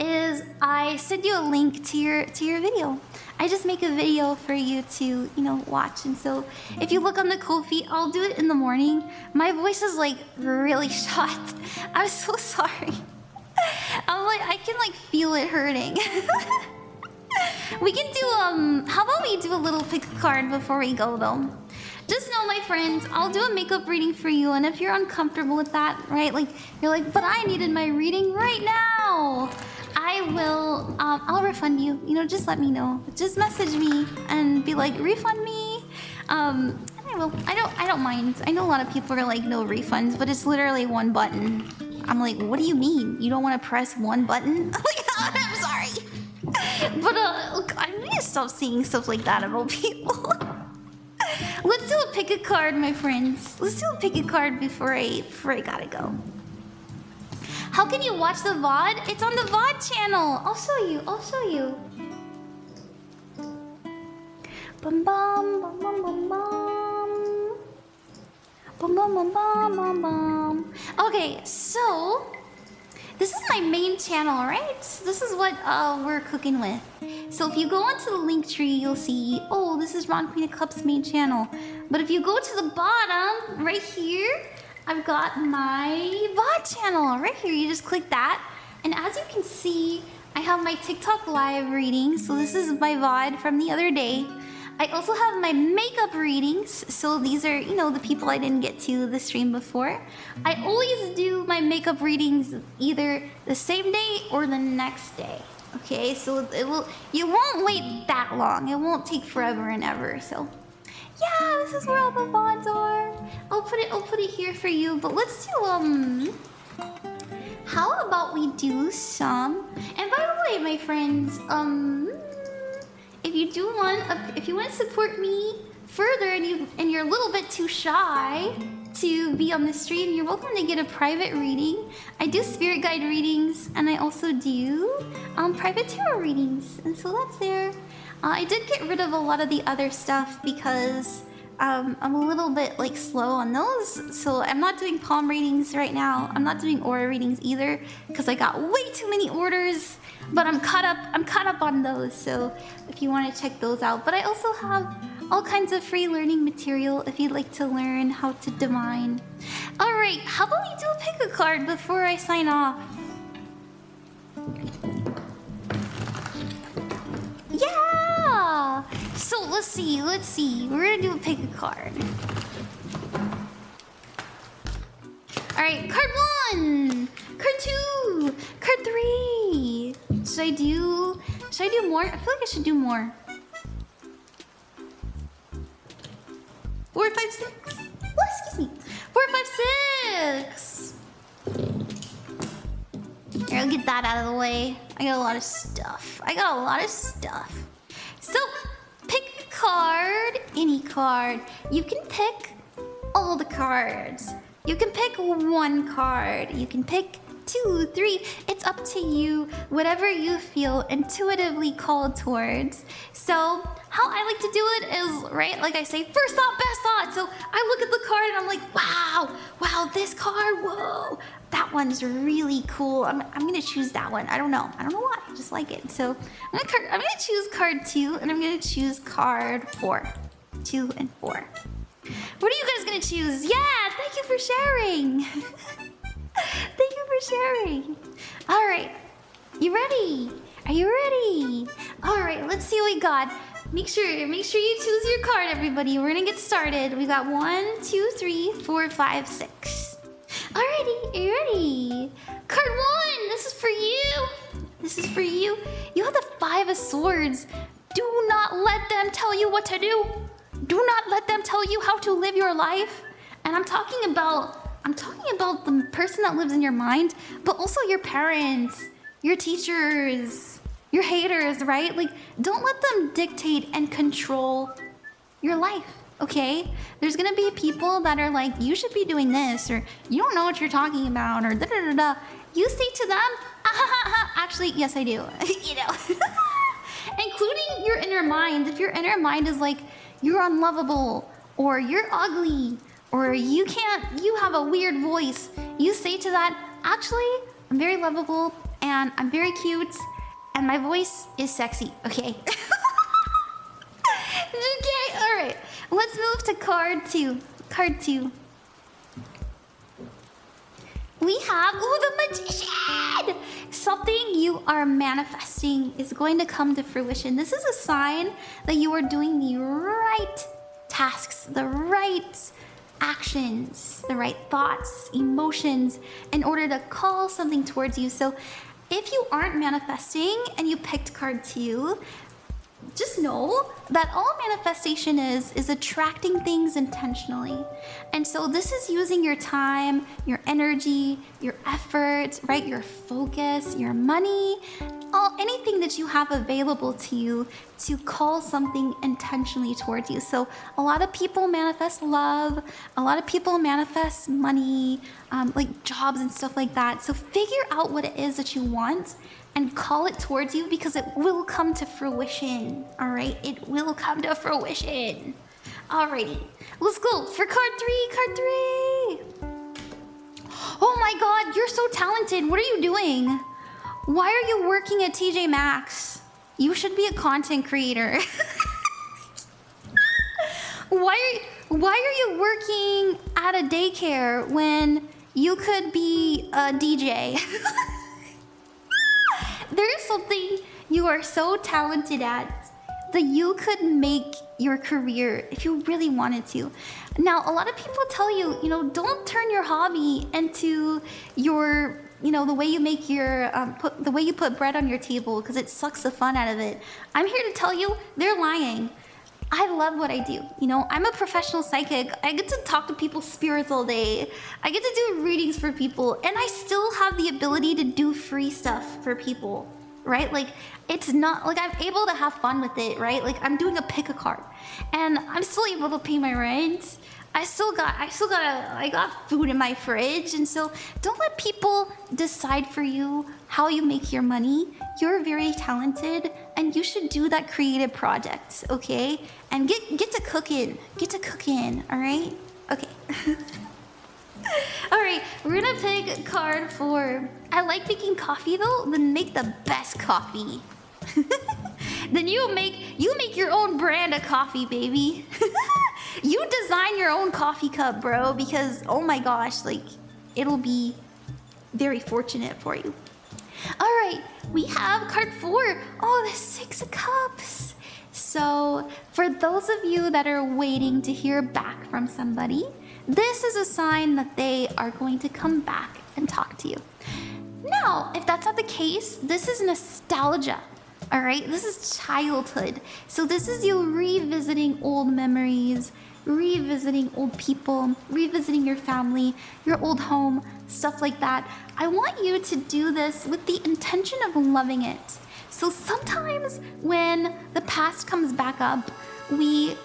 is I send you a link to your video. I just make a video for you to, watch. And so if you look on the Ko-fi, I'll do it in the morning. My voice is really shot. I'm so sorry. I can feel it hurting. We can do, how about we do a little pick a card before we go though? Just know, my friends, I'll do a makeup reading for you, and if you're uncomfortable with that, right, you're but I needed my reading right now, I will, I'll refund you, just let me know. Just message me and be refund me, and I will. I don't mind. I know a lot of people are no refunds, but it's literally one button. I'm what do you mean? You don't want to press one button? I'm sorry. But, look, I need to stop seeing stuff like that about people. Let's do a pick a card, my friends. Let's do a pick a card before I gotta go. How can you watch the VOD? It's on the VOD channel. I'll show you. Bum bum bum bum bum bum. Bum, bum, bum, bum, bum, bum. Okay, so this is my main channel, right? This is what we're cooking with. So if you go onto the link tree, you'll see, oh, this is Ron Queen of Cups main channel. But if you go to the bottom, right here, I've got my VOD channel right here. You just click that. And as you can see, I have my TikTok live reading. So this is my VOD from the other day. I also have my makeup readings. So these are, you know, the people I didn't get to the stream before. I always do my makeup readings either the same day or the next day. Okay, so you won't wait that long. It won't take forever and ever. So yeah, this is where all the VODs are. I'll put it here for you. But let's do how about we do some? And by the way, my friends, if you want to support me further and you're a little bit too shy to be on the stream, you're welcome to get a private reading. I do spirit guide readings, and I also do private tarot readings, and so that's there. I did get rid of a lot of the other stuff because I'm a little bit like slow on those, so I'm not doing palm readings right now. I'm not doing aura readings either because I got way too many orders. But I'm caught up on those, so if you want to check those out. But I also have all kinds of free learning material if you'd like to learn how to divine. Alright, how about we do a pick a card before I sign off? Yeah! So let's see. We're gonna do a pick a card. Alright, card 1, card 2, card 3. Should I do more? I feel like I should do more. 4, 5, 6. Oh, excuse me. 4, 5, 6. Here, I'll get that out of the way. I got a lot of stuff. So, pick a card, any card. You can pick all the cards. You can pick one card. You can pick 2, 3. It's up to you. Whatever you feel intuitively called towards. So how I like to do it is, right, like I say, first thought, best thought. So I look at the card and I'm like, wow, this card, whoa, that one's really cool. I'm gonna choose that one. I don't know why, I just like it. So I'm gonna choose card 2 and I'm gonna choose card 4. 2 and 4. What are you guys gonna choose? Yeah, thank you for sharing. Thank you for sharing. All right, you ready? Are you ready? All right, let's see what we got. Make sure you choose your card, everybody. We're gonna get started. We got 1, 2, 3, 4, 5, 6. Alrighty, are you ready? Card 1, this is for you. This is for you. You have the 5 of Swords. Do not let them tell you what to do. Do not let them tell you how to live your life. And I'm talking about the person that lives in your mind, but also your parents, your teachers, your haters, right? Like, don't let them dictate and control your life, okay? There's gonna be people that are like, you should be doing this, or you don't know what you're talking about, or da-da-da-da. You say to them, actually, yes, I do, you know? Including your inner mind. If your inner mind is like, you're unlovable, or you're ugly, or you have a weird voice, you say to that, actually, I'm very lovable, and I'm very cute, and my voice is sexy, okay? Okay, all right. Let's move to card 2. Card 2. We have, the Magician! Something you are manifesting is going to come to fruition. This is a sign that you are doing the right tasks, the right actions, the right thoughts, emotions in order to call something towards you. So if you aren't manifesting and you picked card 2, just know that all manifestation is attracting things intentionally. And so this is using your time, your energy, your effort, right? Your focus, your money, anything that you have available to you to call something intentionally towards you. So a lot of people manifest love, a lot of people manifest money, like jobs and stuff like that. So figure out what it is that you want and call it towards you, because it will come to fruition, all right? It will come to fruition. Alrighty, let's go for card 3, card 3. Oh my god, you're so talented. What are you doing? Why are you working at TJ Maxx? You should be a content creator. Why are you working at a daycare when you could be a DJ? There is something you are so talented at that you could make your career if you really wanted to. Now, a lot of people tell you, don't turn your hobby into your, the way you make your, the way you put bread on your table because it sucks the fun out of it. I'm here to tell you, they're lying. I love what I do. I'm a professional psychic. I get to talk to people's spirits all day. I get to do readings for people, and I still have the ability to do free stuff for people, right? Like, it's not like I'm able to have fun with it, right? Like, I'm doing a pick a card, and I'm still able to pay my rent. I got food in my fridge, and so don't let people decide for you how you make your money. You're very talented, and you should do that creative project, okay? And get to cooking, all right? Okay. All right, we're gonna pick a card for. I like making coffee though. Then make the best coffee. Then you make your own brand of coffee, baby. You design your own coffee cup, bro, because oh my gosh, like it'll be very fortunate for you. All right, we have card 4. Oh, the 6 of Cups. So for those of you that are waiting to hear back from somebody, this is a sign that they are going to come back and talk to you. Now, if that's not the case, this is nostalgia. All right, this is childhood. So this is you revisiting old memories, revisiting old people, revisiting your family, your old home, stuff like that. I want you to do this with the intention of loving it. So sometimes when the past comes back up, we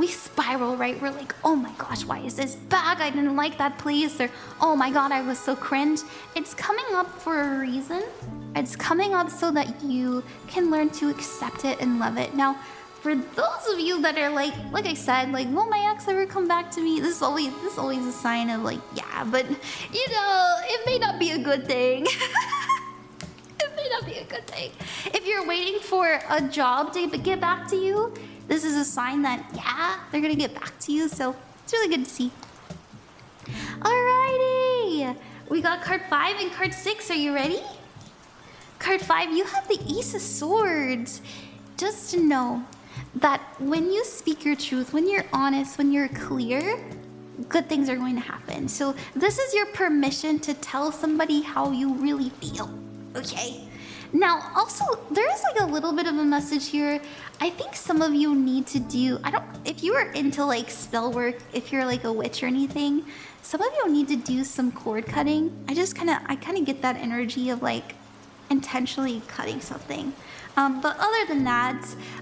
spiral, right? We're like, oh my gosh, why is this back? I didn't like that place. Or, oh my God, I was so cringe. It's coming up for a reason. It's coming up so that you can learn to accept it and love it. Now, for those of you that are like I said, like, will my ex ever come back to me? This is always a sign of like, yeah, but it may not be a good thing. It may not be a good thing. If you're waiting for a job to get back to you, this is a sign that, yeah, they're gonna get back to you. So it's really good to see. Alrighty, we got card 5 and card 6. Are you ready? Card 5, you have the Ace of Swords. Just to know that when you speak your truth, when you're honest, when you're clear, good things are going to happen. So this is your permission to tell somebody how you really feel, okay? Now, also, there is like a little bit of a message here. I think some of you need to do, if you are into like spell work, if you're like a witch or anything, some of you need to do some cord cutting. I kind of get that energy of like intentionally cutting something. But other than that,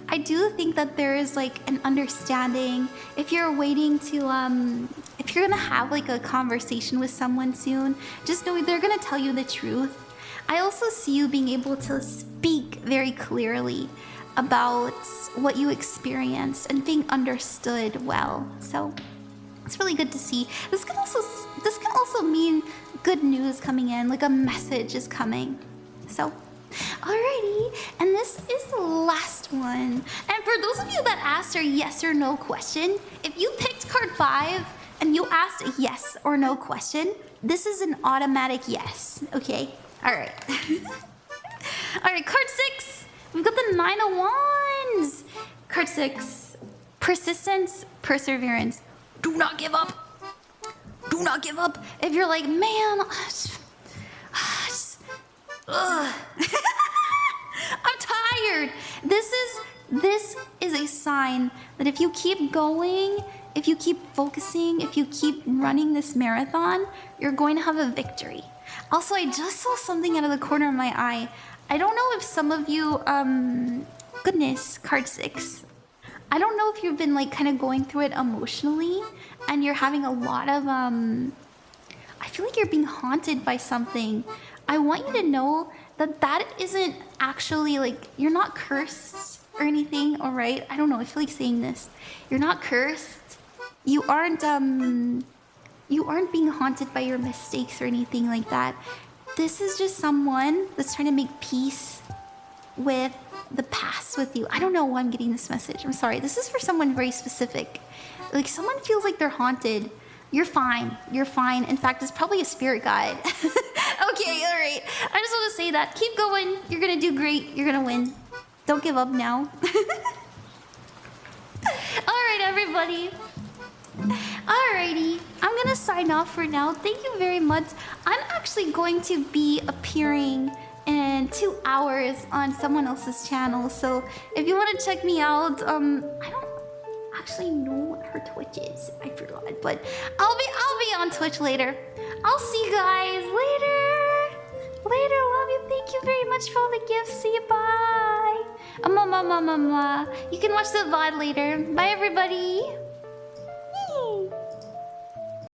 I do think that there is like an understanding. If you're waiting to, if you're gonna have like a conversation with someone soon, just know they're gonna tell you the truth. I also see you being able to speak very clearly about what you experienced and being understood well. So it's really good to see. This can also mean good news coming in, like a message is coming. So, alrighty, and this is the last one. And for those of you that asked a yes or no question, if you picked card 5 and you asked a yes or no question, this is an automatic yes, okay? Alright. Alright, card 6. We've got the 9 of Wands. Card 6. Persistence, perseverance. Do not give up. Do not give up. If you're like, man, I'm tired. This is a sign that if you keep going, if you keep focusing, if you keep running this marathon, you're going to have a victory. Also, I just saw something out of the corner of my eye. I don't know if some of you, goodness, card 6. I don't know if you've been like kind of going through it emotionally and you're having a lot of, I feel like you're being haunted by something. I want you to know that that isn't actually like, you're not cursed. or anything, alright? I don't know, I feel like saying this. You're not cursed. You aren't being haunted by your mistakes or anything like that. This is just someone that's trying to make peace with the past with you. I don't know why I'm getting this message. I'm sorry. This is for someone very specific. Like someone feels like they're haunted. You're fine. You're fine. In fact, it's probably a spirit guide. Okay, alright. I just want to say that. Keep going. You're gonna do great. You're gonna win. Don't give up now. Alright, everybody. Alrighty, I'm gonna sign off for now. Thank you very much. I'm actually going to be appearing in 2 hours on someone else's channel. So if you want to check me out, I don't actually know what her Twitch is. I forgot, but I'll be on Twitch later. I'll see you guys later. Later, love you. Thank you very much for all the gifts. See you. Bye. You can watch the VOD later. Bye, everybody.